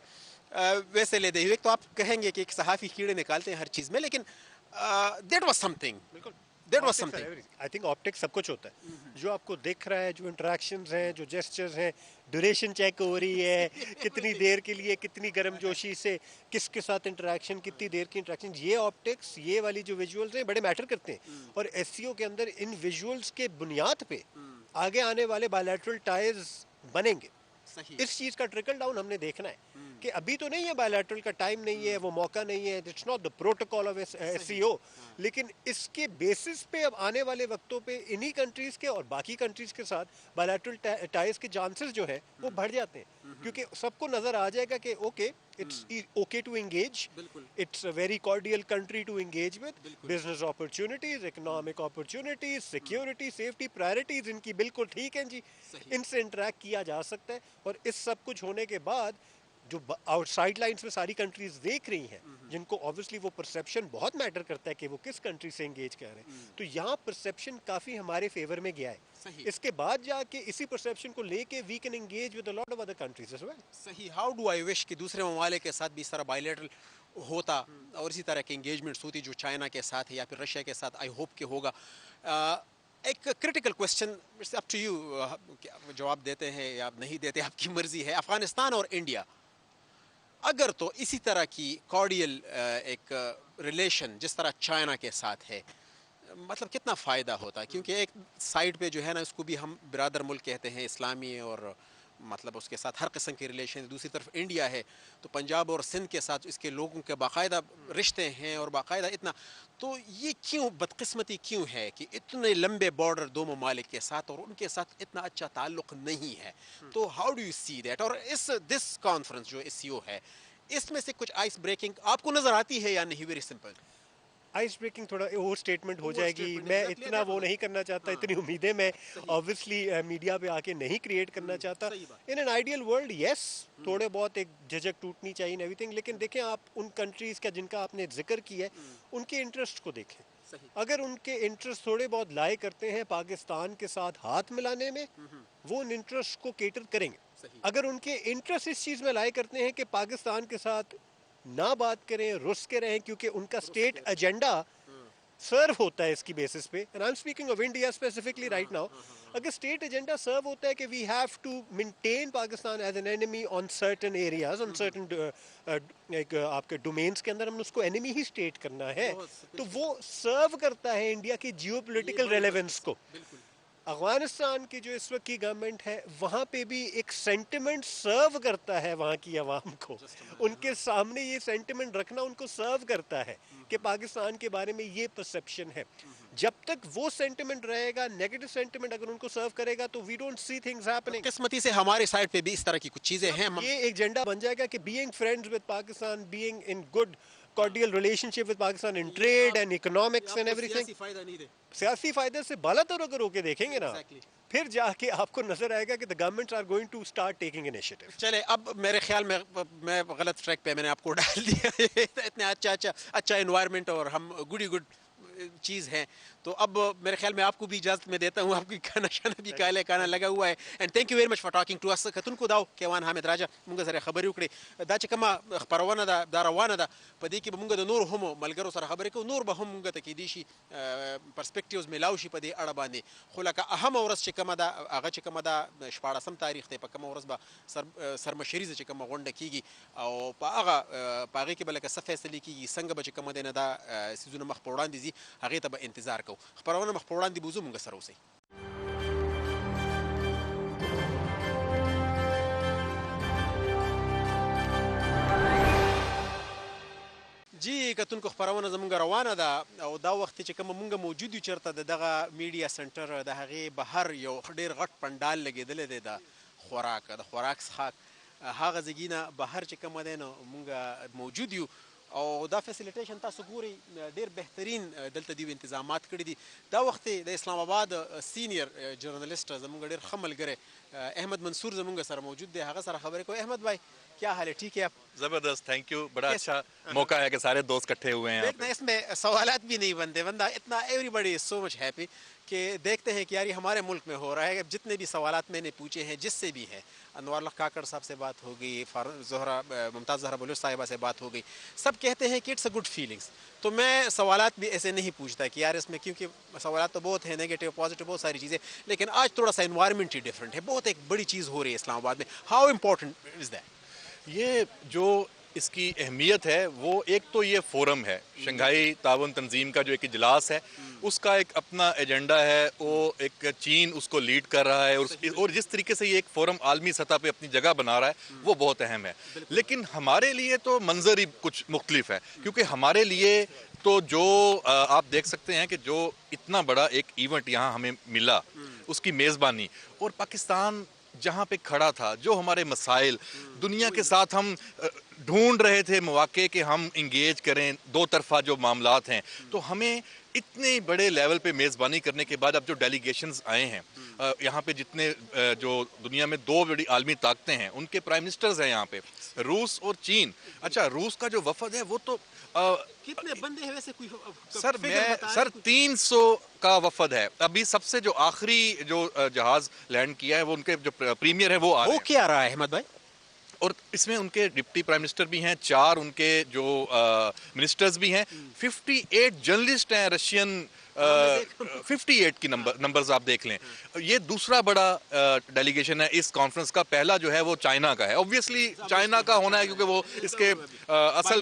ویسے لے دے ہوئے. تو آپ کہیں گے کہ ایک صحافی کیڑے نکالتے ہیں ہر چیز میں, لیکن دیٹ واز سم تھنگ, دیٹ واز سم تھنگ. آئی تھنک آپٹکس سب کچھ ہوتا ہے, جو آپ کو دکھ رہا ہے, جو انٹریکشنز ہیں, جو جیسچرز ہیں, ڈیوریشن چیک ہو رہی ہے, کتنی دیر کے لیے, کتنی گرم جوشی سے کس کے ساتھ انٹریکشن, کتنی دیر کی انٹریکشن, یہ آپٹکس, یہ والی جو ویژولز ہیں بڑے میٹر کرتے ہیں. اور ایس سی او کے اندر ان ویژولز کے بنیاد پہ آگے آنے والے بائیلیٹرل ٹائز بنیں گے. اس چیز کا ٹرکل ڈاؤن ہم نے دیکھنا ہے کہ ابھی تو نہیں ہے, بائیلیٹرل کا ٹائم نہیں ہے, وہ موقع نہیں ہے, اٹس ناٹ دا پروٹوکول آف ایس سی او, لیکن اس کے بیسس پہ اب آنے والے وقتوں پہ انہی کنٹریز کے اور باقی کنٹریز کے ساتھ بائیلیٹرل ٹائز کے چانسز جو ہے وہ بڑھ جاتے ہیں, کیونکہ سب کو نظر آ جائے گا کہ اوکے it's okay to engage, it's a very cordial country to engage with, business opportunities, economic opportunities, security, safety, priorities ان کی بالکل ٹھیک ہیں جی, ان سے انٹریکٹ کیا جا سکتا ہے. اور اس سب کچھ ہونے کے بعد جو آؤٹ سائڈ لائنس میں ساری کنٹریز دیکھ رہی ہیں, جن کو obviously وہ پرسیپشن بہت میٹر کرتا ہے کہ وہ کس کنٹری سے انگیج کر رہے ہیں, تو یہاں پرسیپشن کافی ہمارے فیور میں گیا ہے. اس کے بعد جا کے اسی پرسیپشن کو لے کے وی کین انگیج ود اے لاٹ آف ادر کنٹریز ایز ویل. صحیح. ہاؤ ڈو آئی وش کہ دوسرے ممالک کے ساتھ بھی اس طرح بائیلیٹرل ہوتا اور اسی طرح کی انگیجمنٹس ہوتی جو چائنا کے ساتھ ہے یا پھر رشیا کے ساتھ, آئی ہوپ کہ ہوگا. ایک کرٹیکل کویشچن, اٹس اپ ٹو یو, جواب دیتے ہیں یا نہیں دیتے آپ کی مرضی ہے. افغانستان اور انڈیا اگر تو اسی طرح کی کارڈیل ایک ریلیشن جس طرح چائنا کے ساتھ ہے, مطلب کتنا فائدہ ہوتا ہے, کیونکہ ایک سائڈ پہ جو ہے نا اس کو بھی ہم برادر ملک کہتے ہیں اسلامی, اور مطلب اس کے ساتھ ہر قسم کے ریلیشن. دوسری طرف انڈیا ہے تو پنجاب اور سندھ کے ساتھ اس کے لوگوں کے باقاعدہ رشتے ہیں اور باقاعدہ اتنا, تو یہ کیوں بدقسمتی کیوں ہے کہ اتنے لمبے بارڈر دو ممالک کے ساتھ اور ان کے ساتھ اتنا اچھا تعلق نہیں ہے؟ تو ہاؤ ڈو یو سی دیٹ؟ اور دس کانفرنس جو ایس سی او ہے, اس میں سے کچھ آئس بریکنگ آپ کو نظر آتی ہے یا نہیں؟ ویری سمپل. آئس بریکنگ تھوڑا اوور اسٹیٹمنٹ ہو جائے گی, میں اتنا وہ نہیں کرنا چاہتا, اتنی امیدیں میں obviously میڈیا پہ آ کے نہیں کریٹ کرنا چاہتا. ان این آئیڈیل ورلڈ یس, تھوڑے بہت ایک جھجک ٹوٹنی چاہیے ایوری تھنگ, لیکن دیکھیں آپ ان کنٹریز کا جن کا آپ نے ذکر کیا ہے ان کے انٹرسٹ کو دیکھیں. अगर उनके इंटरेस्ट थोड़े बहुत लाए करते हैं पाकिस्तान के साथ हाथ मिलाने में, वो उन इंटरेस्ट को केटर करेंगे। अगर उनके इंटरेस्ट इस चीज़ में लाए करते हैं कि पाकिस्तान के साथ ना बात करें, रुस के रहें, क्योंकि उनका स्टेट एजेंडा सर्व होता है इसकी बेसिस पे, and I am speaking of India specifically right now, अगर स्टेट एजेंडा सर्व होता है कि we have to maintain Pakistan as an enemy on certain areas, on certain एक आपके डोमेन्स के अंदर हमने उसको एनिमी ही स्टेट करना है, तो वो सर्व करता है इंडिया की जियोपॉलिटिकल रेलेवेंस को। अफगानिस्तान की जो इस वक्त की गवर्नमेंट है वहाँ पे भी एक सेंटिमेंट सर्व करता है वहाँ की आवाम को, उनके सामने ये सेंटिमेंट रखना उनको सर्व करता है कि पाकिस्तान के बारे में ये परसेप्शन है। जब तक वो सेंटिमेंट रहेगा, नेगेटिव सेंटिमेंट अगर उनको सर्व करेगा, तो we don't see things happening. किस्मती से हमारे साइड पे भी इस तरह की कुछ चीजें हैं। ये एक एजेंडा बन जाएगा कि being friends with Pakistan, being in good cordial relationship with Pakistan in trade and economics and everything, फायदा नहीं दे। सियासी फायदे से बालातर अगर होके देखेंगे ना, फिर जाके आपको नजर आएगा कि the governments are going to start taking initiative। चले, अब मेरे ख्याल में मैं गलत ट्रैक पे मैंने आपको डाल दिया। इतने अच्छा एनवायरनमेंट और हम गुड चीज़ है, तो अब मेरे ख्याल में आपको भी इजाज़त में देता हूँ, आपकी खाना शाना भी काले खाना लगा हुआ है। And thank you very much for talking to us. कतुन को दाव केवान हामिद राजा मुंगा सरे खबरी उकड़े दा چې کما خبرونه دا روانه ده، په دې کې به مونږ د نور هم ملګرو سره خبرې کوو، نور به هم مونږ ته کېدی شي پرسپیکټیوز میلاو شي په دې اړه باندې. خو لکه اهمه ورځ چې کومه ده هغه چې کومه ده 14 تاریخ دی، په کومه ورځ به سرمشریزه چې کومه غونډه کیږي او په هغه کې به لکه څه فیصلې کیږي، څنګه به چې کومه دی نه دا سیزونه مخ په وړاندې ځي، هغې ته به انتظار کوو. خبرونه مخ په وړاندې بوزو، مونږ سره اوسئ. جی کتونکو خبرونه زمونږ روانه ده او دا وخت چې کوم مونږ موجود یو چرته د دغه میډیا سنټر د هغې بهر یو ډېر غټ پنډال لګېدلی دی د خوراک څښاک، هغه ځایګي نه بهر چې کومه دی نو مونږ موجود یو او دا فیسیلیټیشن تاسو ګورئ ډېر بهترین دلته دیو انتظامات کړي دي. دا وخت د اسلام آباد سینیر جرنلسٹ زمونږ ډېر ښه ملګری احمد منصور زمونږ سره موجود دی، هغه سره خبرې کوو. احمد بھائی کیا حال ہے؟ ٹھیک ہے آپ؟ زبردست، تھینک یو، بڑا اچھا موقع ہے کہ سارے دوست اکٹھے ہوئے ہیں. دیکھنا اس میں سوالات بھی نہیں بنتے، بندہ اتنا ایوری بڑی سو مچ ہیپی کہ دیکھتے ہیں کہ یار یہ ہمارے ملک میں ہو رہا ہے. جتنے بھی سوالات میں نے پوچھے ہیں جس سے بھی ہے، انوار اللہ کاکڑ صاحب سے بات ہو گئی، ممتاز زہرا بلوچ صاحبہ سے بات ہو گئی، سب کہتے ہیں کہ اٹس اے گڈ فیلنگس. تو میں سوالات بھی ایسے نہیں پوچھتا کہ یار اس میں، کیونکہ سوالات تو بہت ہیں، نیگیٹو پازیٹیو بہت ساری چیزیں، لیکن آج تھوڑا سا انوائرمنٹ ہی ڈفرینٹ ہے. بہت ایک بڑی چیز ہو رہی ہے اسلام آباد میں. ہاؤ امپورٹنٹ از دیٹ؟ یہ جو اس کی اہمیت ہے وہ ایک تو یہ فورم ہے، شنگھائی تعاون تنظیم کا جو ایک اجلاس ہے، اس کا ایک اپنا ایجنڈا ہے، وہ ایک چین اس کو لیڈ کر رہا ہے، اور جس طریقے سے یہ ایک فورم عالمی سطح پہ اپنی جگہ بنا رہا ہے وہ بہت اہم ہے. لیکن ہمارے لیے تو منظر ہی کچھ مختلف ہے، کیونکہ ہمارے لیے تو جو آپ دیکھ سکتے ہیں کہ جو اتنا بڑا ایک ایونٹ یہاں ہمیں ملا، اس کی میزبانی، اور پاکستان جہاں پہ کھڑا تھا، جو ہمارے مسائل دنیا کے ساتھ ہم ڈھونڈ رہے تھے مواقع کہ ہم انگیج کریں، دو طرفہ جو معاملات ہیں، تو ہمیں اتنے بڑے لیول پہ میزبانی کرنے کے بعد اب جو ڈیلیگیشنز آئے ہیں یہاں پہ، جتنے جو دنیا میں دو بڑی عالمی طاقتیں ہیں ان کے پرائم منسٹرز ہیں یہاں پہ، روس اور چین. اچھا، روس کا جو وفد ہے وہ تو کتنے بندے ہیں ویسے؟ کوئی سر 300 کا وفد ہے. ابھی سب سے جو آخری جو جہاز لینڈ کیا ہے وہ ان کے جو پریمیئر ہے وہ آ رہے ہیں. وہ کیا رہا ہے احمد بھائی؟ اور اس میں ان کے ڈپٹی پرائم منسٹر بھی ہیں، 4 ان کے جو منسٹرز بھی ہیں، 58 جرنلسٹ ہیں رشین، 58 کی نمبرز آپ دیکھ لیں. یہ دوسرا بڑا ڈیلیگیشن ہے اس کانفرنس کا. پہلا جو ہے وہ چائنا کا ہے، اوبویسلی چائنا کا ہونا ہے کیونکہ وہ اس کے اصل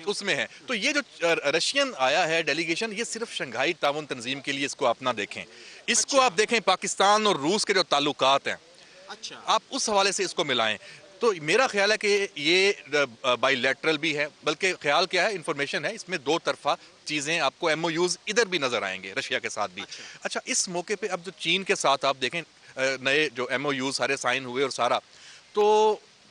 اس میں ہے. تو یہ جو رشین آیا ہے ڈیلیگیشن، یہ صرف شنگھائی تعاون تنظیم کے لیے، اس کو آپ نہ دیکھیں، اس کو آپ دیکھیں پاکستان اور روس کے جو تعلقات ہیں، آپ اس حوالے سے اس کو ملائیں. تو میرا خیال ہے کہ یہ بائی لیٹرل بھی ہے، بلکہ خیال کیا ہے، انفارمیشن ہے، اس میں دو طرفہ چیزیں آپ کو ایم او یوز ادھر بھی نظر آئیں گے، رشیا کے ساتھ بھی. اچھا، اس موقع پہ اب جو چین کے ساتھ آپ دیکھیں نئے جو ایم او یوز سارے سائن ہوئے اور سارا، تو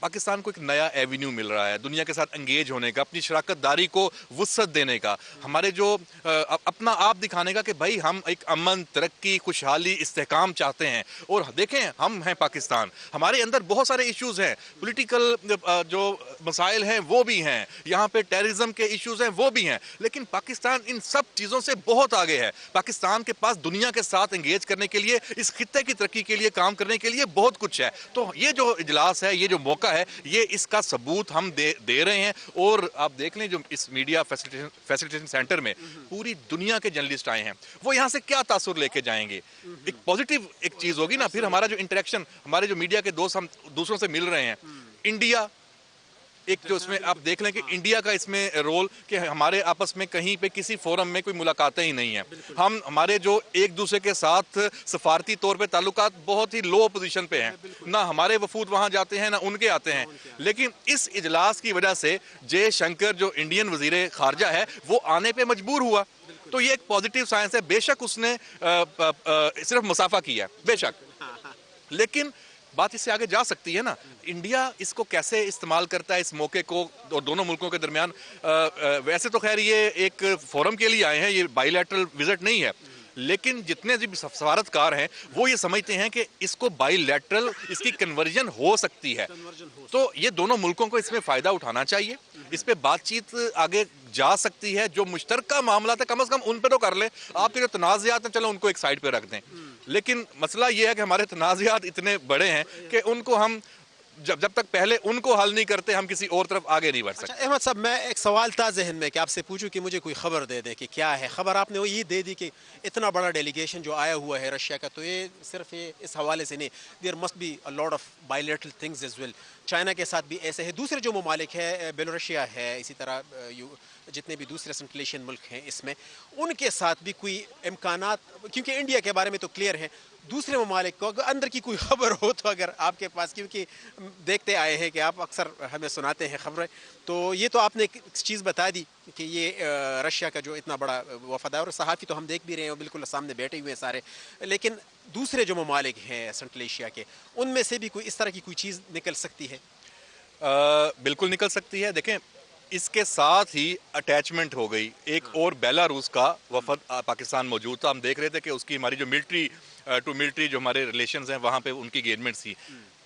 پاکستان کو ایک نیا ایونیو مل رہا ہے دنیا کے ساتھ انگیج ہونے کا، اپنی شراکت داری کو وسعت دینے کا، ہمارے جو اپنا آپ دکھانے کا کہ بھائی ہم ایک امن، ترقی، خوشحالی، استحکام چاہتے ہیں. اور دیکھیں ہم ہیں پاکستان، ہمارے اندر بہت سارے ایشوز ہیں، پولیٹیکل جو मसाइल हैं वो भी हैं, यहाँ पे टेररिज्म के इश्यूज हैं वो भी हैं, लेकिन पाकिस्तान इन सब चीज़ों से बहुत आगे है। पाकिस्तान के पास दुनिया के साथ एंगेज करने के लिए, इस खित्ते की तरक्की के लिए काम करने के लिए बहुत कुछ है। तो ये जो इजलास है, ये जो मौका है, ये इसका सबूत हम दे रहे हैं। और आप देख लें जो इस मीडिया फैसिलिटेशन सेंटर में पूरी दुनिया के जर्नलिस्ट आए हैं, वो यहाँ से क्या तासुर लेके जाएंगे। एक पॉजिटिव एक चीज़ होगी ना, फिर हमारा जो इंटरेक्शन, हमारे जो मीडिया के दोस्त हम दूसरों से मिल रहे हैं, इंडिया एक जो इसमें आप देख लें कि इंडिया का इसमें रोल कि हमारे आपस में कहीं पे किसी फोरम में कोई मुलाकातें ही नहीं है। हम हमारे जो एक दूसरे के साथ सफारती तौर पे ताल्लुकात बहुत ही लो पोजीशन पे हैं, ना हमारे वफूद वहाँ जाते हैं ना उनके आते हैं। लेकिन इस इजलास की वजह से जय शंकर जो इंडियन वजीर खारजा है वो आने पे मजबूर हुआ। तो ये एक पॉजिटिव साइंस है। बेशक उसने सिर्फ मुसाफा किया, बेशक, लेकिन बात इससे आगे जा सकती है ना। इंडिया इसको कैसे इस्तेमाल करता है इस मौके को, और दोनों मुल्कों के दरमियान वैसे तो खैर ये एक फोरम के लिए आए हैं, ये बाइलैटरल विजिट नहीं है, लेकिन जितने भी सफारतकार हैं वो ये समझते हैं कि इसको बाइलैटरल इसकी कन्वर्जन हो सकती है। तो ये दोनों मुल्कों को इसमें फ़ायदा उठाना चाहिए, इस पे बातचीत आगे जा सकती है। जो मुश्तरका मामला था कम से कम उन पे तो कर ले। आपके जो तनाज़ात हैं चलो उनको एक साइड पे रख दें, लेकिन मसला ये है कि हमारे तनाज़ात इतने बड़े हैं कि उनको हम जब तक पहले उनको हल नहीं करते हम किसी और तरफ आगे नहीं बढ़ सकते। अच्छा अहमद साहब, मैं एक सवाल था जहन में कि आपसे पूछूं कि मुझे कोई खबर दे दें कि क्या है खबर। आपने वो ये दे दी कि इतना बड़ा डेलीगेशन जो आया हुआ है रशिया का, तो ये सिर्फ ये इस हवाले से नहीं, there must be a lot of bilateral things as well. China के साथ भी ऐसे है, दूसरे जो ममालिक है, बेलोरशिया है, इसी तरह जितने भी दूसरे सेंट्रल एशियन मुल्क हैं इसमें, उनके साथ भी कोई इम्कानात, क्योंकि इंडिया के बारे में तो क्लियर है, दूसरे ममालिक को अगर अंदर की कोई खबर हो तो अगर आपके पास, क्योंकि देखते आए हैं कि आप अक्सर हमें सुनाते हैं खबरें, तो ये तो आपने एक चीज़ बता दी कि ये रशिया का जो इतना बड़ा वफद है, और सहाफ़ी तो हम देख भी रहे हैं बिल्कुल सामने बैठे हुए हैं सारे, लेकिन दूसरे जो ममालिक हैं सेंट्रल एशिया के, उनमें से भी कोई इस तरह की कोई चीज़ निकल सकती है? बिल्कुल निकल सकती है। देखें, इसके साथ ही अटैचमेंट हो गई। एक और बेलारूस का वफद पाकिस्तान मौजूद था, हम देख रहे थे कि उसकी हमारी जो मिलिट्री टू मिलिट्री जो हमारे रिलेशंस हैं वहाँ पे उनकी एंगेजमेंट थी।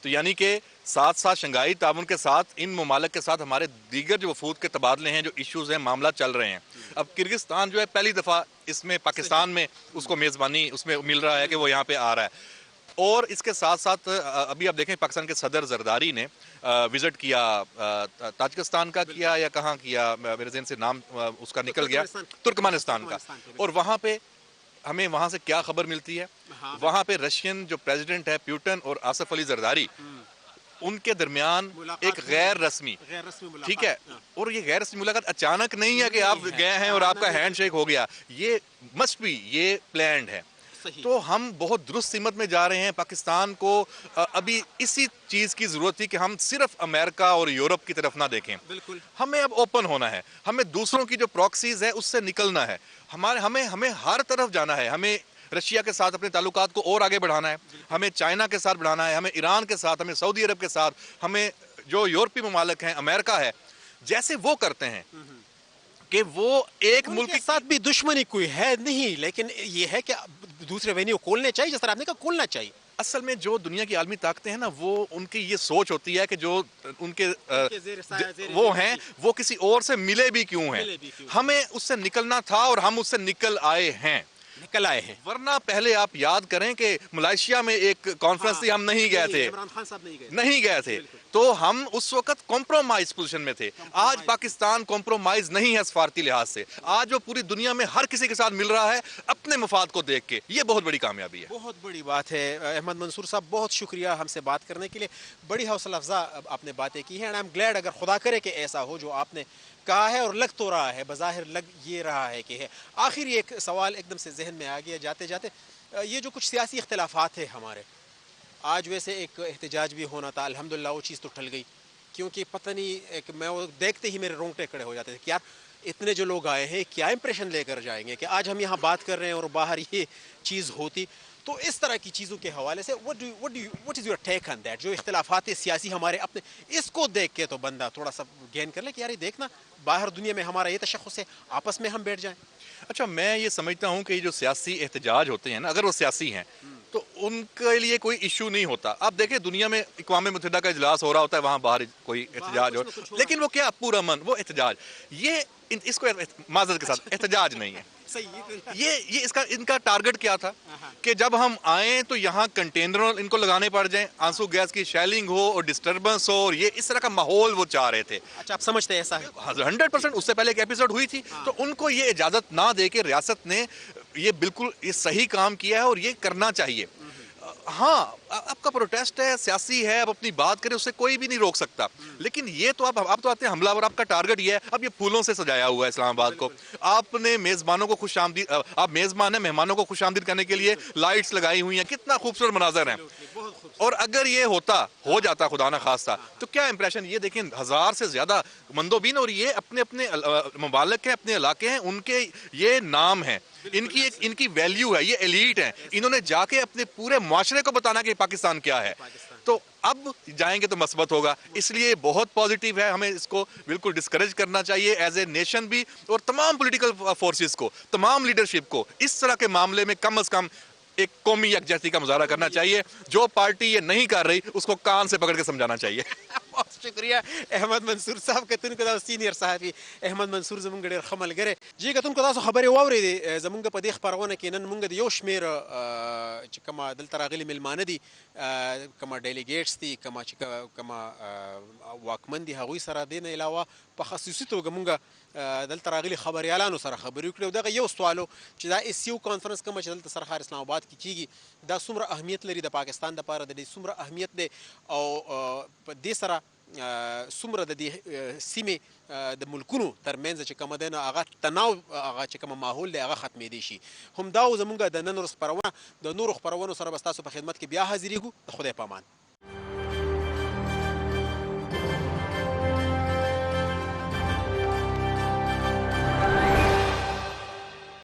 तो यानी कि साथ साथ शंघाई ताउन के साथ इन ममालिक के साथ हमारे दीगर जो वफूद के तबादले हैं, जो इश्यूज़ हैं, मामला चल रहे हैं। अब किर्गिस्तान जो है पहली दफ़ा इसमें पाकिस्तान में उसको मेज़बानी उसमें मिल रहा है कि वो यहाँ पे आ रहा है। और इसके साथ साथ अभी आप देखें पाकिस्तान के सदर जरदारी ने विजिट किया, ताजिकिस्तान का किया या कहाँ किया, मेरे ज़हन से नाम उसका निकल गया, तुर्कमेनिस्तान का। और वहाँ पे हमें वहाँ से क्या खबर मिलती है, वहाँ पे रशियन जो प्रेसिडेंट है पुतिन और आसिफ अली जरदारी, उनके दरमियान एक गैर रस्मी, ठीक है, और ये गैर रस्मी मुलाकात अचानक नहीं है कि आप गए हैं और आपका हैंडशेक हो गया, ये मस्ट बी, ये प्लान्ड है। तो हम बहुत दुरुस्त सीमत में जा रहे हैं। पाकिस्तान को अभी इसी चीज़ की ज़रूरत थी कि हम सिर्फ अमेरिका और यूरोप की तरफ ना देखें। बिल्कुल, हमें अब ओपन होना है, हमें दूसरों की जो प्रॉक्सीज है उससे निकलना है, हमें हर तरफ जाना है। हमें रशिया के साथ अपने ताल्लुकात को और आगे बढ़ाना है, हमें चाइना के साथ बढ़ाना है, हमें ईरान के साथ, हमें सऊदी अरब के साथ, हमें जो यूरोपीय ममालिक हैं, अमेरिका है, जैसे वो करते हैं कि वो एक मुल्क के साथ भी दुश्मनी कोई है नहीं, लेकिन ये है कि दूसरे वेन्यू खोलने चाहिए, जिस तरह आपने कहा खोलना चाहिए। असल में जो दुनिया की आलमी ताकतें हैं ना, वो उनकी ये सोच होती है कि जो उनके वो हैं वो किसी और से मिले भी क्यों हैं। हमें उससे निकलना था और हम उससे निकल आए हैं। वरना पहले आप याद करें कि मलेशिया में एक कॉन्फ्रेंस थी, हम नहीं गए थे, इमरान खान साहब नहीं गए थे, तो हम उस वक्त कॉम्प्रोमाइज पोजीशन में थे। आज पाकिस्तान कॉम्प्रोमाइज नहीं है सफारती लिहाज से। आज वो पूरी दुनिया में हर किसी के साथ मिल रहा है अपने मफाद को देख के। ये बहुत बड़ी कामयाबी है, बहुत बड़ी बात है। अहमद मंसूर साहब, बहुत शुक्रिया हमसे बात करने के लिए, बड़ी हौसला अफजा आपने बातें की हैं। एंड आई एम ग्लैड, अगर खुदा करे कि ऐसा हो जो आपने कहा है, और लग तो रहा है, बज़ाहिर लग ये रहा है कि है। आखिर एक सवाल एकदम से जहन में आ गया जाते जाते, ये जो कुछ सियासी इख्तिलाफात है हमारे, आज वैसे एक एहतजाज भी होना था, अल्हम्दुलिल्लाह वो चीज़ तो टल गई, क्योंकि पता नहीं, एक मैं वो देखते ही मेरे रोंगटे खड़े हो जाते थे कि यार इतने जो लोग आए हैं क्या इंप्रेशन लेकर जाएंगे, कि आज हम यहाँ बात कर रहे हैं और बाहर ये चीज़ होती। तो इस तरह की चीज़ों के हवाले से what is your take on that? जो इख्तिलाफात सियासी हमारे अपने, इसको देख के तो बंदा थोड़ा सा गेन कर ले कि यार ये देखना बाहर दुनिया में हमारा ये तशख़्ख़ुस है, आपस में हम बैठ जाएं। अच्छा, मैं ये समझता हूँ कि ये जो सियासी एहतजाज होते हैं ना, अगर वो सियासी हैं, तो उनके लिए कोई इशू नहीं होता। आप देखें दुनिया में इक़वाम मुत्तहिदा का इजलास हो रहा होता है, वहाँ बाहर कोई एहतजाज हो, लेकिन वो क्या पुरअमन, वो एहतजाज, ये इसको माज़रत के साथ एहतजाज नहीं है। ये इसका इनका टारगेट क्या था कि जब हम आए तो यहाँ कंटेनर इनको लगाने पड़ जाएं, आंसू गैस की शेलिंग हो और डिस्टर्बेंस हो, और ये इस तरह का माहौल वो चाह रहे थे। अच्छा, आप समझते हैं ऐसा है? 100%। उससे पहले एक एपिसोड हुई थी, तो उनको ये इजाजत ना दे के रियासत ने ये बिल्कुल ये सही काम किया है और ये करना चाहिए। हाँ, आपका प्रोटेस्ट है, सियासी है, आप अपनी बात करें, उससे कोई भी नहीं रोक सकता, लेकिन ये तो आप तो आते हैं हमलावर, आपका टारगेट ये है। अब ये फूलों से सजाया हुआ है इस्लामाबाद को, आपने मेज़बानों को खुशामदीद, आप मेज़बान हैं, मेहमानों को खुशामदीद करने के लिए लाइट्स लगाई हुई हैं, कितना खूबसूरत मनाजर है। और अगर ये हो जाता खुदा ना खास्ता, तो क्या इंप्रेशन, ये देखें 1000 से ज्यादा मंदोबीन, और ये अपने अपने ममालिक हैं, अपने इलाके हैं, उनके ये नाम है, इनकी वैल्यू है, ये एलीट है, इन्होंने जाके अपने पूरे मुआशरे को बताना कि पाकिस्तान क्या है। तो अब जाएंगे तो मस्बत होगा, इसलिए बहुत पॉजिटिव है, हमें इसको बिल्कुल डिस्करेज करना चाहिए एज ए नेशन भी, और तमाम पॉलिटिकल फोर्सेस को, तमाम लीडरशिप को इस तरह के मामले में कम अज कम एक कौमी यकजहती का मुजाहरा करना चाहिए। जो पार्टी ये नहीं कर रही उसको कान से पकड़ के समझाना चाहिए। बहुत शुक्रिया अहमद मंसूर साहब कतन को दा सीनियर साहबी अहमद मंसूर زمونږ ډیر خمل غره جی کتن کو تاسو خبرې واورې زمونږ په دې خبرونه کې نن مونږ د یو شمیر چې کما دلته راغلي ملمانه دي کما ډیلیګیټس دي کما واکمن دي هغوی سره دین علاوه په خصوصي توګه مونږ دلته راغلي خبريالانو سره خبرې وکړو. دغه یو سوالو چې دا اس یو کانفرنس کوم چې دلته سره اسلام آباد کې کیږي دا څومره اهمیت لري د پاکستان د لپاره، د دې څومره اهمیت دی او په دې سره څومره د دې سیمې د ملکونو ترمنځ چې کومه ده هغه تناو، هغه چې کومه ماحول دی هغه ختمېدی شي. همدا زمونږ د نن ورځ خپرونه د نورو خپرونو سره به ستاسو په خدمت کې بیا حاضرېږو. د خدای په امان.